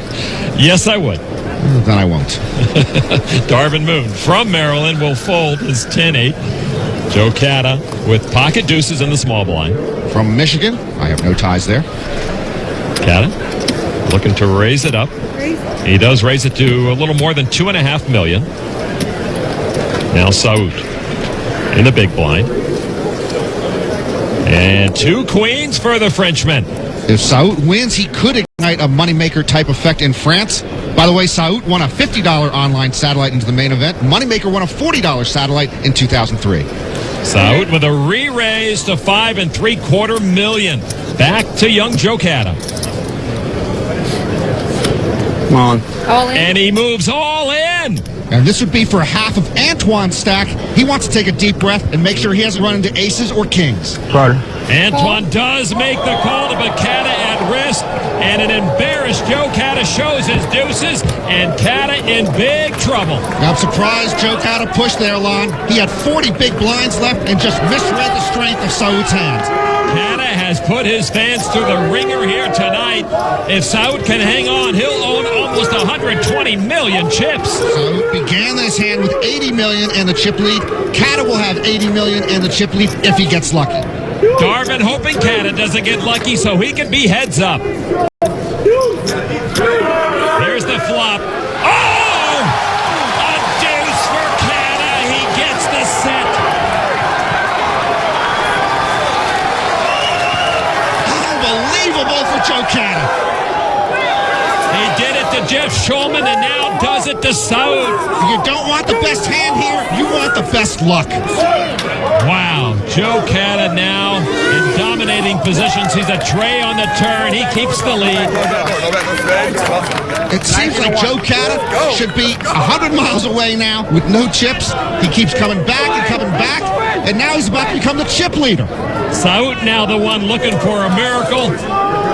Yes, I would. Then I won't. Darvin Moon from Maryland will fold his 10-8. Joe Cata with pocket deuces in the small blind. From Michigan, I have no ties there. Cata looking to raise it up. He does raise it to a little more than $2.5 million. Now Saoud in the big blind. And 2 queens for the Frenchman. If Saoud wins, he could ignite a moneymaker type effect in France. By the way, Saoud won a $50 online satellite into the main event. Moneymaker won a $40 satellite in 2003. Saoud with a re-raise to $5 3/4 million. Back to young Joe Cata. Come on. All in. And he moves all in. And this would be for half of Antoine's stack. He wants to take a deep breath and make sure he hasn't run into aces or kings. Carter. Antoine does make the call to put Cata at risk, and an embarrassed Joe Cata shows his deuces, and Cata in big trouble. I'm surprised Joe Cata pushed there, Lon. He had 40 big blinds left and just misread the strength of Saoud's hand. Cata has put his fans through the ringer here tonight. If Saoud can hang on, he'll own almost 120 million chips. Saoud began this hand with 80 million and the chip lead. Cata will have 80 million and the chip lead if he gets lucky. Darvin hoping Cata doesn't get lucky so he can be heads up. There's the flop. Oh! A deuce for Cata. He gets the set. Unbelievable for Joe Cata. He did it to Jeff Shulman and now does it to Saoud. You don't want the best hand here. You want the best luck. Wow. Joe Cata now in dominating positions. He's a tray on the turn. He keeps the lead. It seems like Joe Cata should be 100 miles away now with no chips. He keeps coming back and coming back, and now he's about to become the chip leader. Saoud now the one looking for a miracle.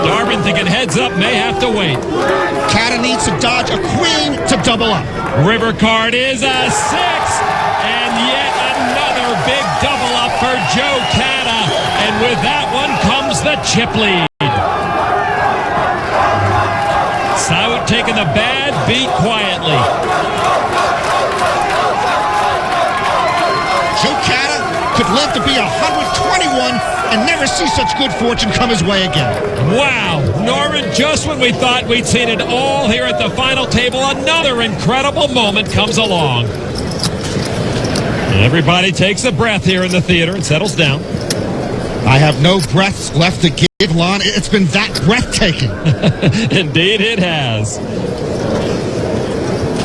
Darvin thinking heads up, may have to wait. Cata needs to dodge a queen to double up. River card is a 6, and yet another big double up for Joe Cata, and with that one comes the chip lead. Saoud taking the bad beat quietly. Joe Cata could live to be 121 and never see such good fortune come his way again. Wow, Norman, just when we thought we'd seen it all here at the final table, another incredible moment comes along. Everybody takes a breath here in the theater and settles down. I have no breaths left to give, Lon. It's been that breathtaking. Indeed it has.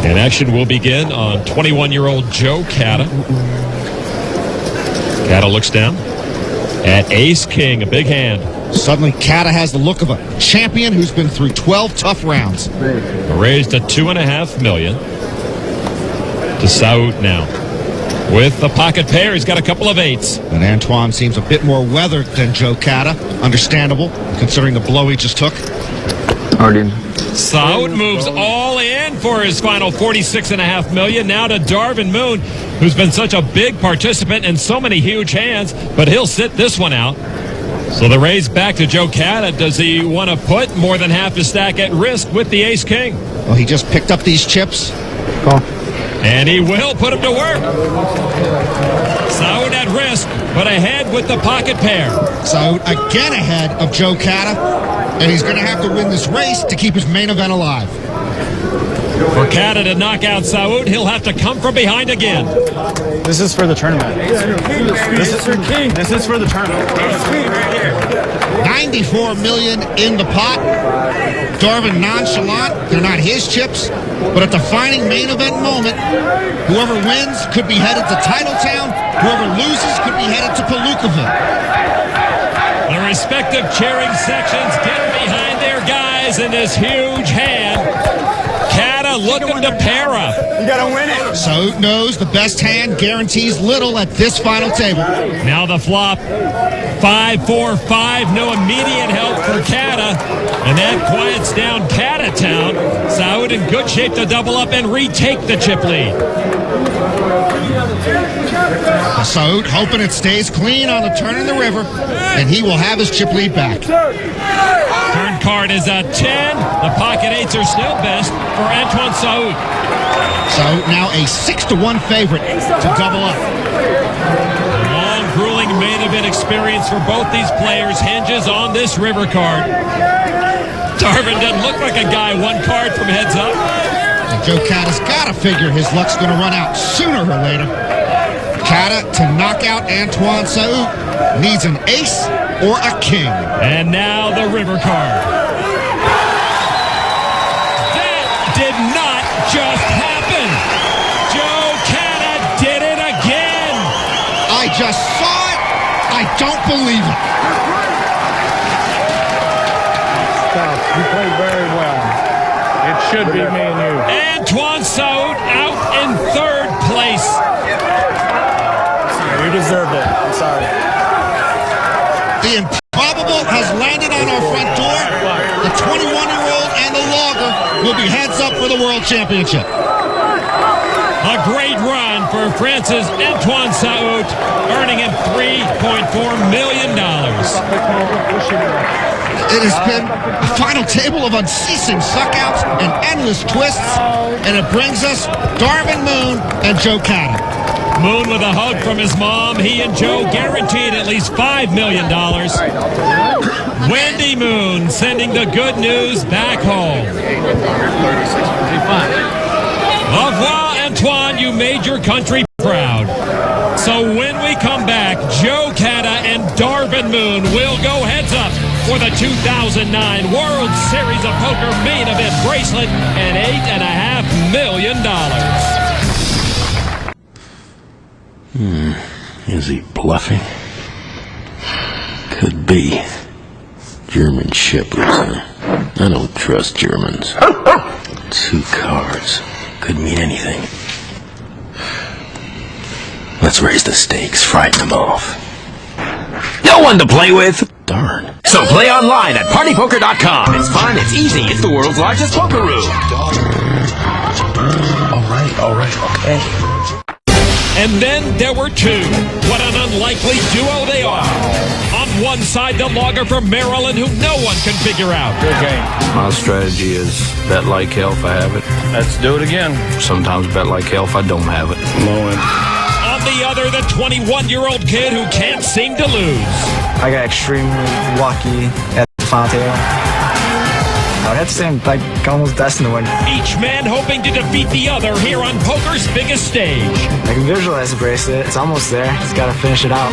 And action will begin on 21-year-old Joe Cata. Cata looks down at ace-king, a big hand. Suddenly, Cata has the look of a champion who's been through 12 tough rounds. Raised to $2.5 million to Saoud now. With the pocket pair, he's got a couple of 8s. And Antoine seems a bit more weathered than Joe Cata. Understandable, considering the blow he just took. Saoud moves all in for his final $46.5 million. Now to Darvin Moon, who's been such a big participant in so many huge hands, but he'll sit this one out. So the raise back to Joe Cata. Does he want to put more than half his stack at risk with the ace-king? Well, he just picked up these chips. And he will put him to work. Saoud at risk, but ahead with the pocket pair. Saoud again ahead of Joe Cata, and he's going to have to win this race to keep his main event alive. For Cata to knock out Saoud, he'll have to come from behind again. This is for the tournament. This is for the tournament. 94 million in the pot. Darvin nonchalant. They're not his chips. But at the defining main event moment, whoever wins could be headed to Titletown. Whoever loses could be headed to Palookaville. The respective cheering sections get behind their guys in this huge hand. Cata Cata looking to pair up. You got to win it. So knows the best hand guarantees little at this final table. Now the flop. 5-4-5. No immediate help for Cata. And that quiets down Cata Town. Saud in good shape to double up and retake the chip lead. Saud hoping it stays clean on the turn in the river, and he will have his chip lead back. Turn card is a 10. The pocket eights are still best for Antoine Saud. So now a 6-1 favorite to double up. A long, grueling main event experience for both these players hinges on this river card. Darvin doesn't look like a guy one card from heads up. And Joe Cata's got to figure his luck's going to run out sooner or later. Cata to knock out Antoine Saud needs an ace or a king. And now the river card. That did not just happen. Joe Cata did it again. I just saw it. I don't believe it. You played very well. It should be me and you. Antoine Saud out in third place. You deserved it. I'm sorry. The improbable has landed on our front door. The 21-year-old and the logger will be heads up for the World Championship. A great run for France's Antoine Saud, earning him $3.4 million. It has been a final table of unceasing suckouts and endless twists, and it brings us Darvin Moon and Joe Cata. Moon with a hug from his mom. He and Joe guaranteed at least $5 million. Wendy Moon sending the good news back home. Au revoir, Antoine. You made your country proud. So when we come back, Joe Cata and Darvin Moon will go heads up for the 2009 World Series of Poker main event bracelet and $8.5 million. Is he bluffing? Could be. German shepherds, huh? I don't trust Germans. 2 cards. Could mean anything. Let's raise the stakes, frighten them off. No one to play with! Darn. So play online at partypoker.com. It's fun, it's easy, it's the world's largest poker room. All right, okay. And then there were two. What an unlikely duo they are. On one side, the logger from Maryland who no one can figure out. Good game. My strategy is bet like hell if I have it. Let's do it again. Sometimes bet like hell if I don't have it. Blowing. On the other, the 21-year-old kid who can't seem to lose. I got extremely lucky at the final table. I had to say I'm almost destined to win. Each man hoping to defeat the other here on poker's biggest stage. I can visualize the bracelet. It's almost there. Just got to finish it out.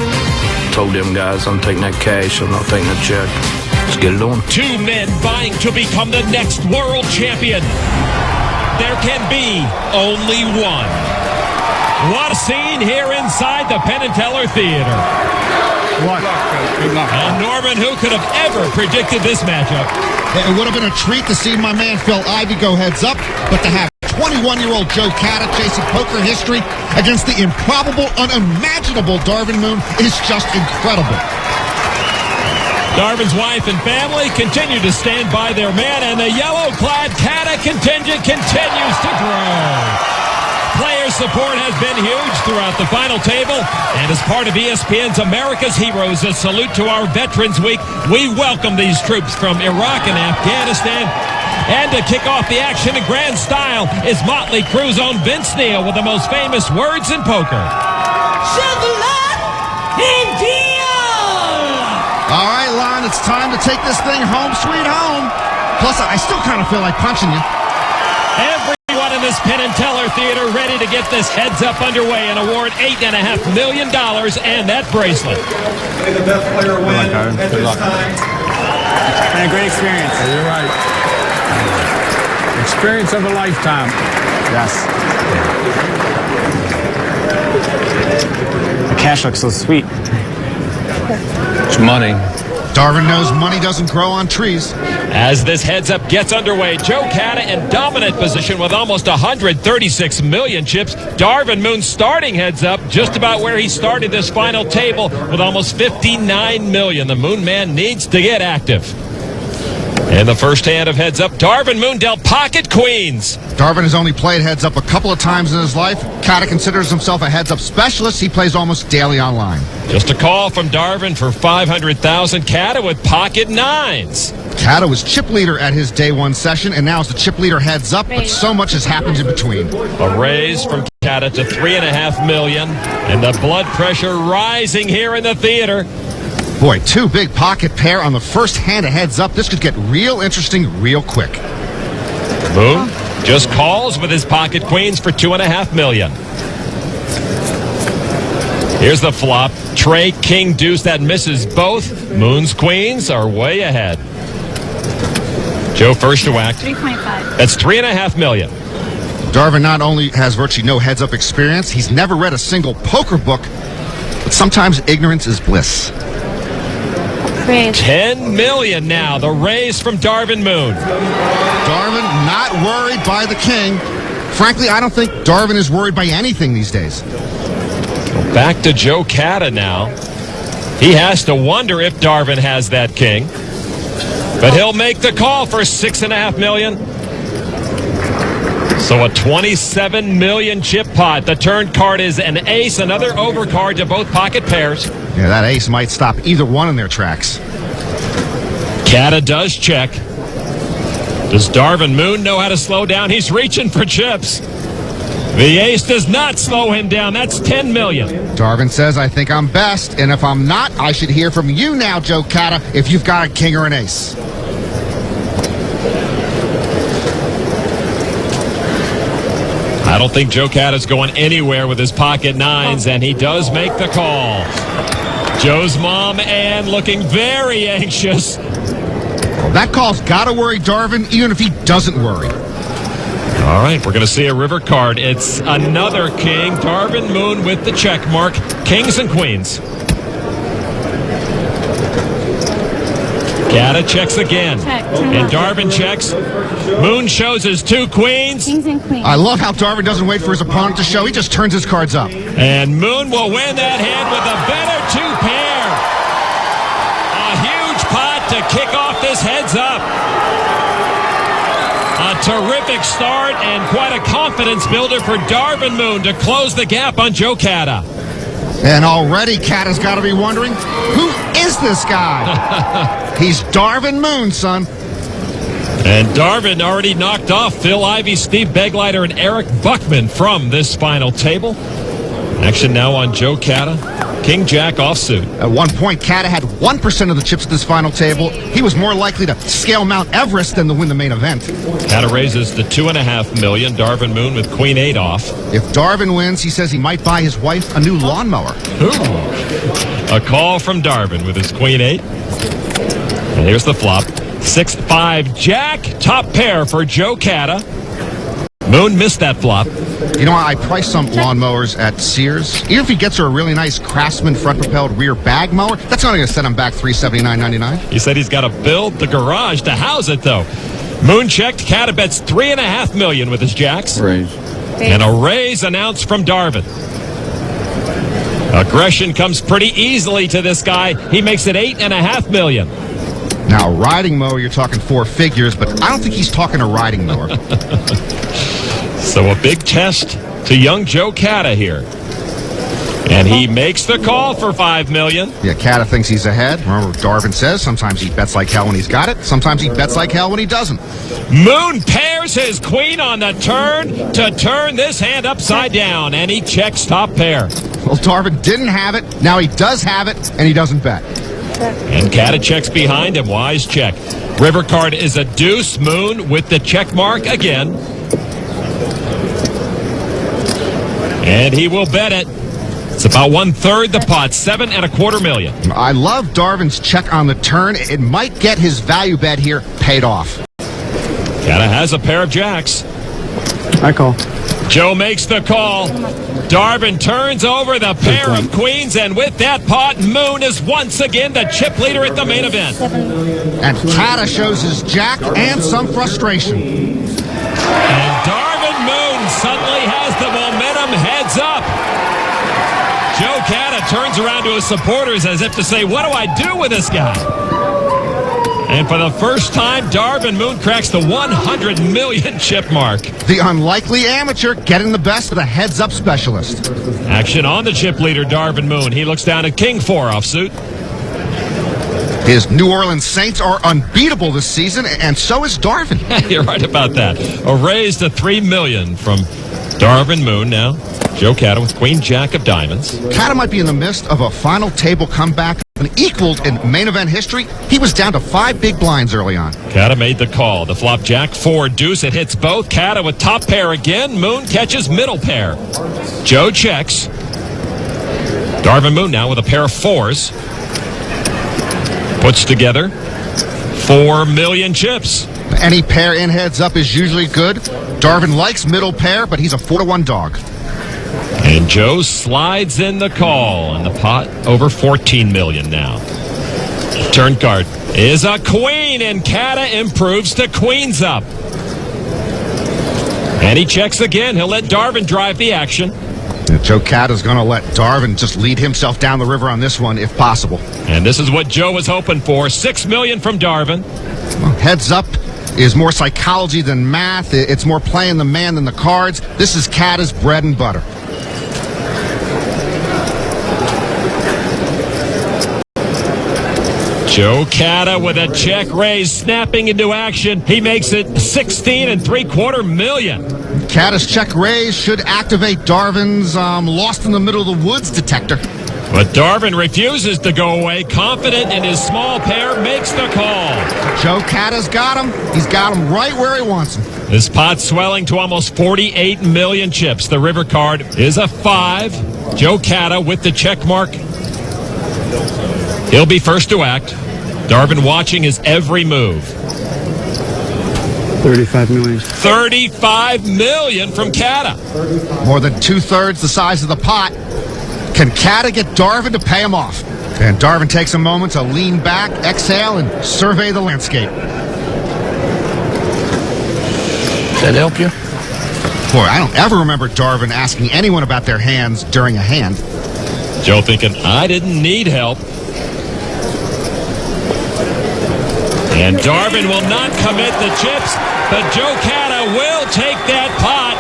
Told them guys I'm taking that cash. I'm not taking a check. Let's get it on. Two men vying to become the next world champion. There can be only one. What a scene here inside the Penn & Teller Theater. What? Norman, who could have ever predicted this matchup? It would have been a treat to see my man Phil Ivey go heads up, but to have 21-year-old Joe Cata chasing poker history against the improbable, unimaginable Darvin Moon is just incredible. Darvin's wife and family continue to stand by their man, and the yellow-clad Cata contingent continues to grow. Player support has been huge throughout the final table, and as part of ESPN's America's Heroes, a salute to our Veterans Week, we welcome these troops from Iraq and Afghanistan. And to kick off the action in grand style is Motley Crue's own Vince Neil with the most famous words in poker. All right, Lon, it's time to take this thing home sweet home. Plus, I still kind of feel like punching you. Everyone in this Penn & Teller Theater ready to get this heads up underway and award $8.5 million and that bracelet. May the best player win at this time. It's been a great experience. Yeah, you're right. Experience of a lifetime. Yes. The cash looks so sweet. It's money. Darvin knows money doesn't grow on trees. As this heads-up gets underway, Joe Cata in dominant position with almost 136 million chips. Darvin Moon starting heads-up just about where he started this final table with almost 59 million. The Moon Man needs to get active. In the first hand of heads-up, Darvin Moon dealt pocket queens. Darvin has only played heads-up a couple of times in his life. Cata considers himself a heads-up specialist. He plays almost daily online. Just a call from Darvin for 500,000. Cata with pocket nines. Cata was chip leader at his day one session, and now is the chip leader heads-up, but so much has happened in between. A raise from Cata to $3.5 million, and the blood pressure rising here in the theater. Boy, two big pocket pair on the first hand of heads up. This could get real interesting real quick. Moon just calls with his pocket queens for $2.5 million. Here's the flop. Trey, king, deuce, that misses both. Moon's queens are way ahead. Joe first to act. 3.5. That's $3.5 million. Darvin not only has virtually no heads-up experience, he's never read a single poker book, but sometimes ignorance is bliss. $10 million now, the raise from Darvin Moon. Darvin not worried by the king. Frankly, I don't think Darvin is worried by anything these days. Back to Joe Cata now. He has to wonder if Darvin has that king. But he'll make the call for $6.5 million. So a 27 million chip pot. The turn card is an ace, another overcard to both pocket pairs. Yeah, that ace might stop either one in their tracks. Cata does check. Does Darvin Moon know how to slow down? He's reaching for chips. The ace does not slow him down. That's $10 million. Darvin says, I think I'm best, and if I'm not, I should hear from you now, Joe Cata, if you've got a king or an ace. I don't think Joe Cata's going anywhere with his pocket nines, and he does make the call. Joe's mom, Ann, looking very anxious. That call's got to worry Darvin, even if he doesn't worry. All right, we're going to see a river card. It's another king. Darvin Moon with the check mark. Kings and queens. Cata checks again. And Darvin checks. Moon shows his two queens. Kings and queens. I love how Darvin doesn't wait for his opponent to show. He just turns his cards up. And Moon will win that hand with a better two pair. A huge pot to kick off this heads up. A terrific start and quite a confidence builder for Darvin Moon to close the gap on Joe Cata. And already Cata's got to be wondering, who is this guy? He's Darvin Moon, son. And Darvin already knocked off Phil Ivey, Steve Begleiter, and Eric Buckman from this final table. Action now on Joe Cata. King Jack offsuit. At one point, Cata had 1% of the chips at this final table. He was more likely to scale Mount Everest than to win the main event. Cata raises to $2.5 million. Darvin Moon with Queen 8 off. If Darvin wins, he says he might buy his wife a new lawnmower. Ooh. A call from Darvin with his Queen 8. And here's the flop. 6-5 Jack, top pair for Joe Cata. Moon missed that flop. You know, I priced some lawnmowers at Sears. Even if he gets her a really nice Craftsman front-propelled rear bag mower, that's not going to set him back $379.99. He said he's got to build the garage to house it, though. Moon checked. Cata bets $3.5 million with his jacks. Raise. And a raise announced from Darvin. Aggression comes pretty easily to this guy. He makes it $8.5 million. Now, a riding mower, you're talking four figures, but I don't think he's talking a riding mower. So a big test to young Joe Cata here. And he makes the call for $5 million. Yeah, Cata thinks he's ahead. Remember what Darvin says, sometimes he bets like hell when he's got it. Sometimes he bets like hell when he doesn't. Moon pairs his queen on the turn to turn this hand upside down, and he checks top pair. Well, Darvin didn't have it. Now he does have it, and he doesn't bet. And Cata checks behind him. Wise check. River card is a deuce. Moon with the check mark again. And he will bet it. It's about 1/3 the pot, $7.25 million. I love Darvin's check on the turn. It might get his value bet here paid off. Cata has a pair of jacks. I call. Joe makes the call. Darvin turns over the pair of queens, and with that pot, Moon is once again the chip leader at the main event. And Kata shows his jack and some frustration. And Darvin Moon suddenly has the momentum heads up. Joe Kata turns around to his supporters as if to say, what do I do with this guy? And for the first time, Darvin Moon cracks the 100 million chip mark. The unlikely amateur getting the best of the heads-up specialist. Action on the chip leader, Darvin Moon. He looks down at King 4 offsuit. His New Orleans Saints are unbeatable this season, and so is Darvin. You're right about that. A raise to $3 million from Darvin Moon now. Joe Kata with Queen Jack of Diamonds. Kata might be in the midst of a final table comeback and equaled in main event history. He was down to 5 big blinds early on. Kata made the call. The flop Jack 4 deuce. It hits both. Kata with top pair again. Moon catches middle pair. Joe checks. Darvin Moon now with a pair of 4s. Puts together 4 million chips. Any pair in heads up is usually good. Darvin likes middle pair, but he's a 4-1 dog. And Joe slides in the call, and the pot over 14 million now. Turn card is a queen, and Kata improves to queens up. And he checks again. He'll let Darvin drive the action. Joe Kata's going to let Darvin just lead himself down the river on this one if possible. And this is what Joe was hoping for. $6 million from Darvin. Well, heads up is more psychology than math. It's more playing the man than the cards. This is Kata's bread and butter. Joe Kata with a check raise, snapping into action. He makes it 16.75 million. Kata's check raise should activate Darvin's lost in the middle of the woods detector. But Darvin refuses to go away. Confident in his small pair, makes the call. Joe Kata's got him. He's got him right where he wants him. This pot swelling to almost 48 million chips. The river card is a 5. Joe Kata with the check mark. He'll be first to act. Darvin watching his every move. 35 million. 35 million from Kata. More than 2/3 the size of the pot. Can Kata get Darvin to pay him off? And Darvin takes a moment to lean back, exhale, and survey the landscape. Does that help you? Boy, I don't ever remember Darvin asking anyone about their hands during a hand. Joe thinking, I didn't need help. And Darvin will not commit the chips, but Joe Kata will take that pot.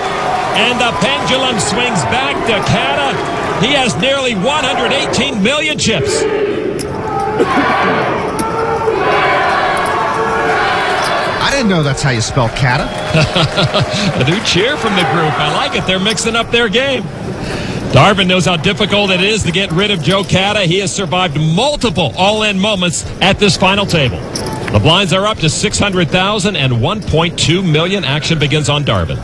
And the pendulum swings back to Kata. He has nearly 118 million chips. I didn't know that's how you spell Kata. A new cheer from the group. I like it. They're mixing up their game. Darvin knows how difficult it is to get rid of Joe Kata. He has survived multiple all-in moments at this final table. The blinds are up to 600,000 and 1.2 million. Action begins on Darvin.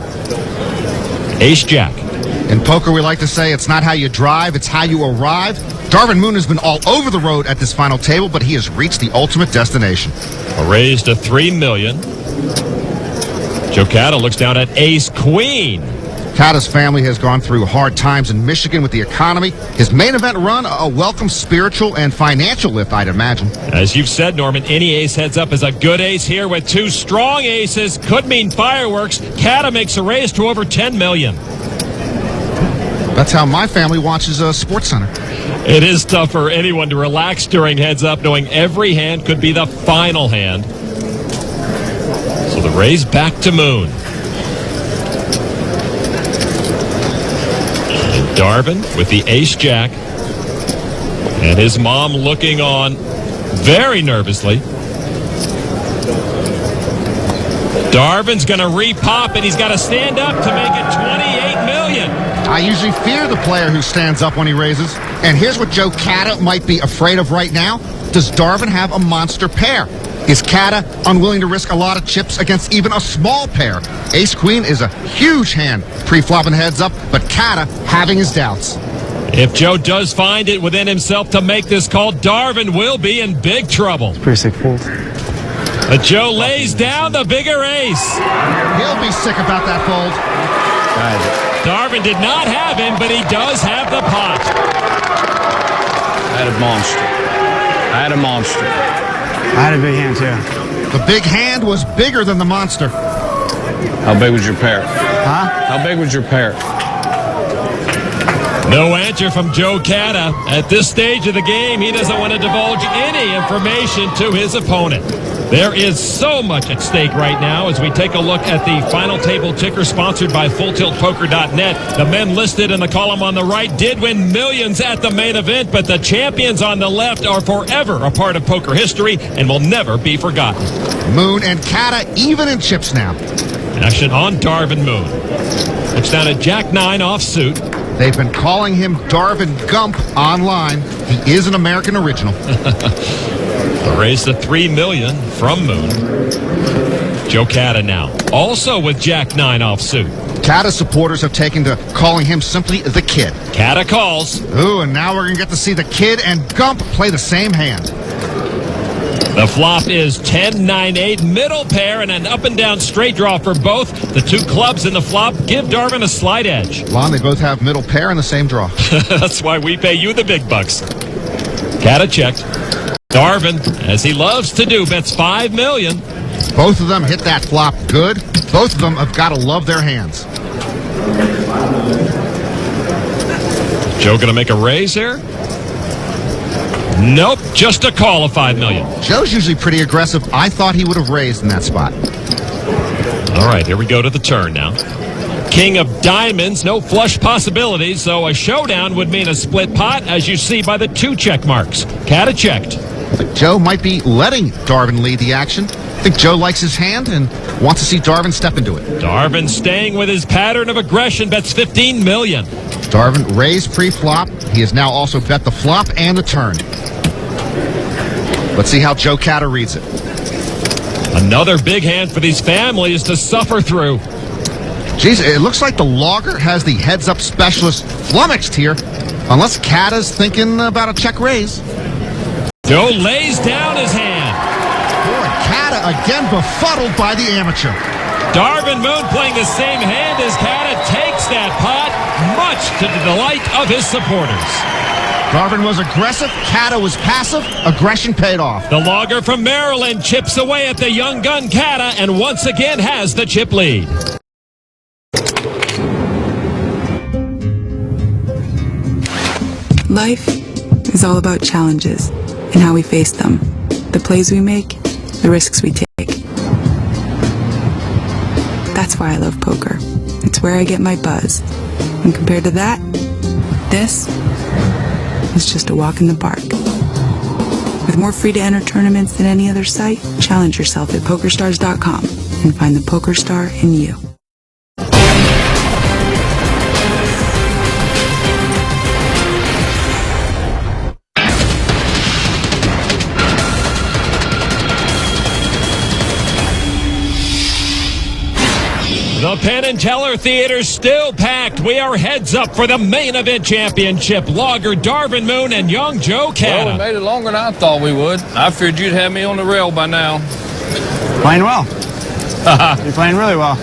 Ace-Jack. In poker, we like to say it's not how you drive, it's how you arrive. Darvin Moon has been all over the road at this final table, but he has reached the ultimate destination. A raise to 3 million. Joe Kata looks down at Ace-Queen. Kata's family has gone through hard times in Michigan with the economy. His main event run, a welcome spiritual and financial lift, I'd imagine. As you've said, Norman, any ace heads up is a good ace here with 2 strong aces. Could mean fireworks. Kata makes a raise to over 10 million. That's how my family watches Sports Center. It is tough for anyone to relax during heads up, knowing every hand could be the final hand. So the raise back to Moon. And Darvin with the ace-jack. And his mom looking on very nervously. Darvin's going to re-pop, and he's got to stand up to make it 28 million. I usually fear the player who stands up when he raises. And here's what Joe Kata might be afraid of right now. Does Darvin have a monster pair? Is Kata unwilling to risk a lot of chips against even a small pair? Ace-Queen is a huge hand pre-flopping heads up, but Kata having his doubts. If Joe does find it within himself to make this call, Darvin will be in big trouble. It's pretty sick fold. But Joe lays down the bigger ace. He'll be sick about that fold. Darvin did not have him, but he does have the pot. I had a monster. I had a big hand, too. The big hand was bigger than the monster. How big was your pair? Huh? How big was your pair? No answer from Joe Cata. At this stage of the game, he doesn't want to divulge any information to his opponent. There is so much at stake right now as we take a look at the final table ticker sponsored by FullTiltPoker.net. The men listed in the column on the right did win millions at the main event, but the champions on the left are forever a part of poker history and will never be forgotten. Moon and Cata even in chips now. Action on Darvin Moon. It's down at Jack 9 offsuit. They've been calling him Darvin Gump online. He is an American original. The raise to $3 million from Moon. Joe Cata now, also with Jack 9 offsuit. Cata supporters have taken to calling him simply the Kid. Cata calls. Ooh, and now we're going to get to see the Kid and Gump play the same hand. The flop is 10-9-8, middle pair, and an up-and-down straight draw for both. The two clubs in the flop give Darvin a slight edge. Lon, they both have middle pair and the same draw. That's why we pay you the big bucks. Cata checked. Darvin, as he loves to do, bets $5 million. Both of them hit that flop good. Both of them have got to love their hands. Joe going to make a raise here? Nope, just a call of $5 million. Joe's usually pretty aggressive. I thought he would have raised in that spot. All right, here we go to the turn now. King of diamonds, no flush possibilities, so a showdown would mean a split pot, as you see by the 2 check marks. Cata checked. But Joe might be letting Darvin lead the action. I think Joe likes his hand and wants to see Darvin step into it. Darvin staying with his pattern of aggression, bets $15 million. Darvin raised pre-flop. He has now also bet the flop and the turn. Let's see how Joe Cata reads it. Another big hand for these families to suffer through. Geez, it looks like the logger has the heads-up specialist flummoxed here, unless Cata's thinking about a check raise. Joe lays down his hand. Boy, Cata again befuddled by the amateur. Darvin Moon playing the same hand as Cata takes that pot, much to the delight of his supporters. Darvin was aggressive, Cata was passive, aggression paid off. The logger from Maryland chips away at the young gun Cata and once again has the chip lead. Life is all about challenges and how we face them, the plays we make, the risks we take. That's why I love poker. It's where I get my buzz. And compared to that, this is just a walk in the park. With more free-to-enter tournaments than any other site, challenge yourself at PokerStars.com and find the poker star in you. The Penn and Teller Theater still packed. We are heads up for the main event championship. Logger Darvin Moon and young Joe Cata. Well, we made it longer than I thought we would. I figured you'd have me on the rail by now. Playing well. You're playing really well.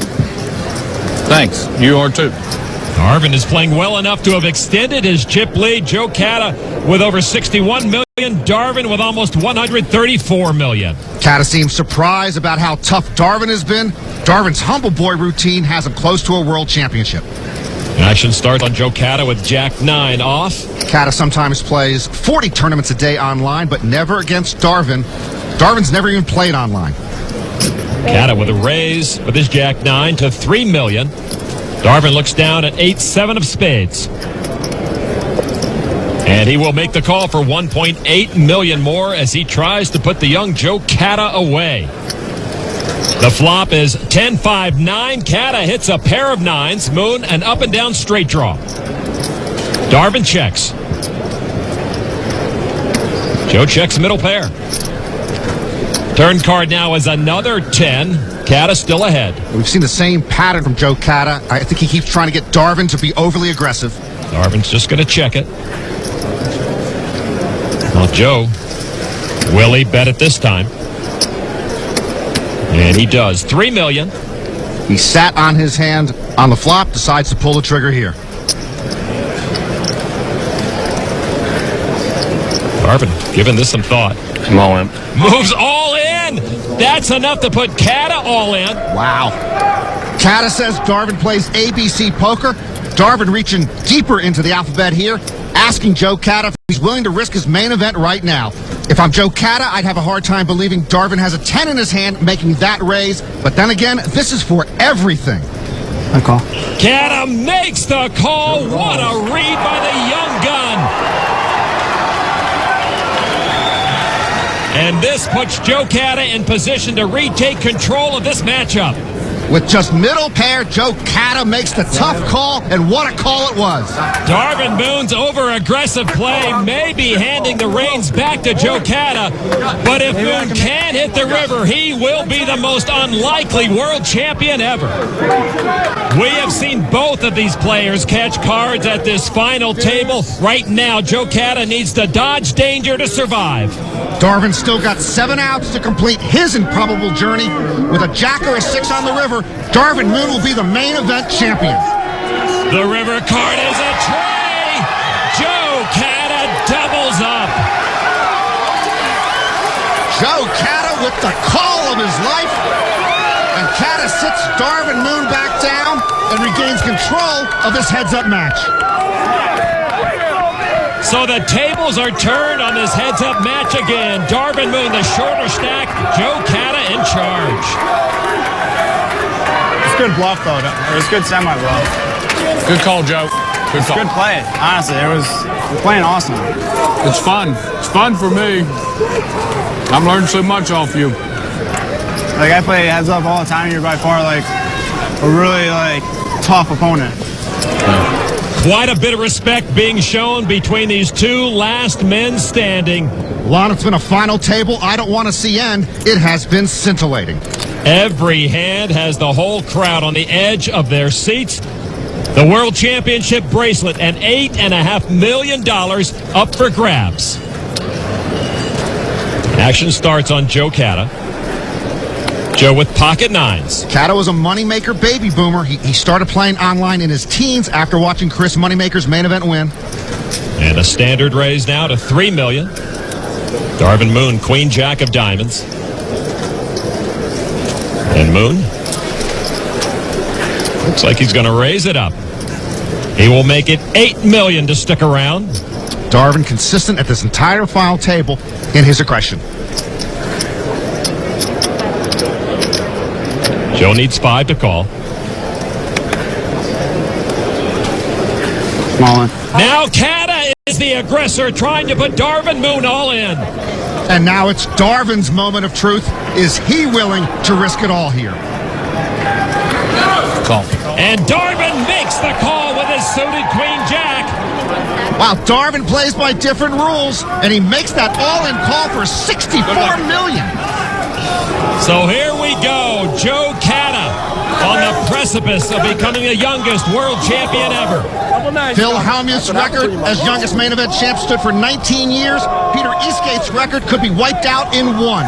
Thanks. You are too. Darvin is playing well enough to have extended his chip lead. Joe Cata with over 61 million. Darvin with almost 134 million. Cata seems surprised about how tough Darvin has been. Darvin's humble boy routine has him close to a world championship. Action starts on Joe Cata with Jack 9 off. Cata sometimes plays 40 tournaments a day online, but never against Darvin. Darvin's never even played online. Cata with a raise with his Jack 9 to $3 million. Darvin looks down at 8-7 of spades. And he will make the call for $1.8 million more as he tries to put the young Joe Cata away. The flop is 10-5-9. Cata hits a pair of nines. Moon an up and down straight draw. Darvin checks. Joe checks middle pair. Turn card now is another 10. Cata still ahead. We've seen the same pattern from Joe Cata. I think he keeps trying to get Darvin to be overly aggressive. Darvin's just going to check it. Well, Joe, will he bet it this time? And he does. $3 million. He sat on his hand on the flop, decides to pull the trigger here. Darvin, giving this some thought. I'm all in. Moves all in. That's enough to put Kata all in. Wow. Kata says Darvin plays ABC poker. Darvin reaching deeper into the alphabet here, asking Joe Kata if he's willing to risk his main event right now. If I'm Joe Kata, I'd have a hard time believing Darvin has a 10 in his hand making that raise. But then again, this is for everything. I call. Kata makes the call. What a read by the young gun. And this puts Joe Kata in position to retake control of this matchup. With just middle pair, Joe Kata makes the tough call, and what a call it was. Darvin Moon's over-aggressive play may be handing the reins back to Joe Kata, but if Moon can hit the river, he will be the most unlikely world champion ever. We have seen both of these players catch cards at this final table. Right now, Joe Kata needs to dodge danger to survive. Darvin's still got 7 outs to complete his improbable journey. With a jack or a 6 on the river, Darvin Moon will be the main event champion. The river card is a tray. Joe Kata doubles up. Joe Kata with the call of his life. And Kata sits Darvin Moon back down and regains control of this heads-up match. So the tables are turned on this heads-up match again. Darvin Moon, the shorter stack. Joe Kata in charge. It's good bluff, though. It was good semi-bluff. Good call, Joe. Good call. Good play. Honestly, we're playing awesome. It's fun. It's fun for me. I'm learning so much off you. Like, I play heads up all the time. You're by far, like, a really, like, tough opponent. Quite a bit of respect being shown between these two last men standing. Lon, it's been a final table I don't want to see end. It has been scintillating. Every hand has the whole crowd on the edge of their seats. The World Championship bracelet and $8.5 million up for grabs. Action starts on Joe Kata. Joe with pocket nines. Kata was a Moneymaker baby boomer. He started playing online in his teens after watching Chris Moneymaker's main event win. And a standard raise now to $3 million. Darvin Moon, queen jack of diamonds. And Moon looks like he's going to raise it up. He will make it $8 million to stick around. Darvin consistent at this entire final table in his aggression. Joe needs 5 to call. Now Kata is the aggressor trying to put Darvin Moon all in. And now it's Darvin's moment of truth. Is he willing to risk it all here? Call. And Darvin makes the call with his suited queen jack. Wow, Darvin plays by different rules, and he makes that all-in call for $64 million. So here we go. Joe Kata on the precipice of becoming the youngest world champion ever. Phil Hellmuth's record as youngest main event champ stood for 19 years. Peter Eastgate's record could be wiped out in 1.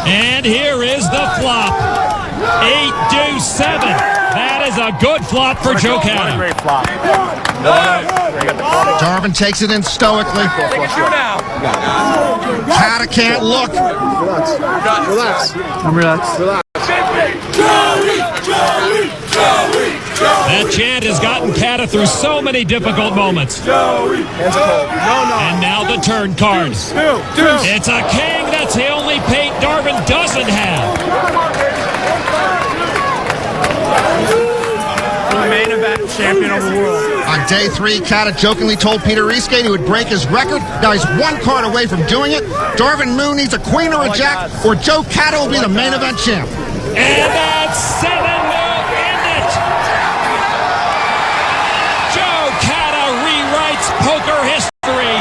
And here is the flop. 8-7. That is a good flop for Joe Kata. Great flop. Darvin takes it in stoically. Kata can't look. Relax. I'm relaxed. That chant has gotten Kata through so many difficult moments. And now the turn card. It's a king. That's the only paint Darvin doesn't have. The main event champion of the world. On day 3, Kata jokingly told Peter Eastgate he would break his record. Now he's 1 card away from doing it. Darvin Moon needs a queen or a jack, or Joe Kata will be the main event champ. And that's 7 will end it. Joe Kata rewrites poker history,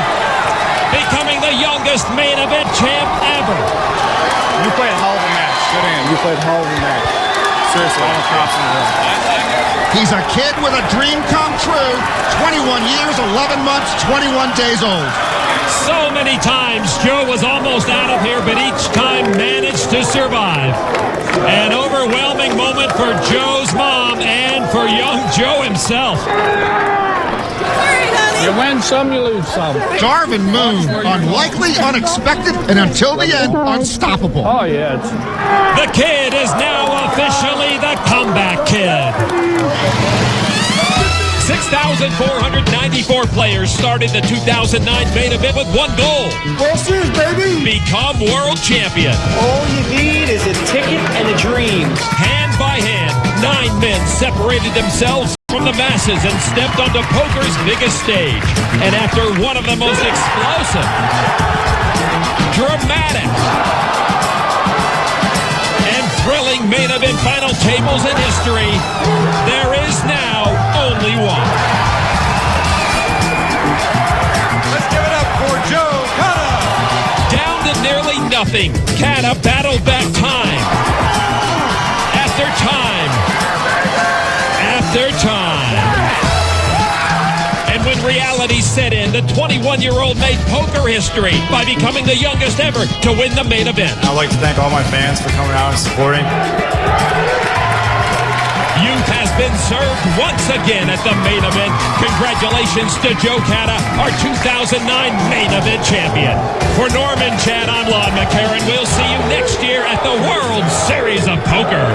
becoming the youngest main event champ ever. You played a hell of a match. Good hand. You played a hell of a match. Seriously, all props in the world. He's a kid with a dream come true. 21 years, 11 months, 21 days old. So many times Joe was almost out of here, but each time managed to survive. An overwhelming moment for Joe's mom and for young Joe himself. You win some, you lose some. Darvin Moon, unlikely, unexpected, and until the end, unstoppable. Oh, yeah. The kid is now officially the comeback kid. 6,494 players started the 2009 main event with one goal. World Series, baby! Become world champion. All you need is a ticket and a dream. Hand by hand, 9 men separated themselves from the masses and stepped onto poker's biggest stage. And after one of the most explosive, dramatic, and thrilling main event final tables in history, there is now only one. Let's give it up for Joe Cata. Down to nearly nothing, Cata battled back time after time after time. And when reality set in, the 21-year-old made poker history by becoming the youngest ever to win the main event. I'd like to thank all my fans for coming out and supporting. Youth has been served once again at the main event. Congratulations to Joe Cata, our 2009 main event champion. For Norman Chad, I'm Lon McCarran. We'll see you next year at the World Series of Poker.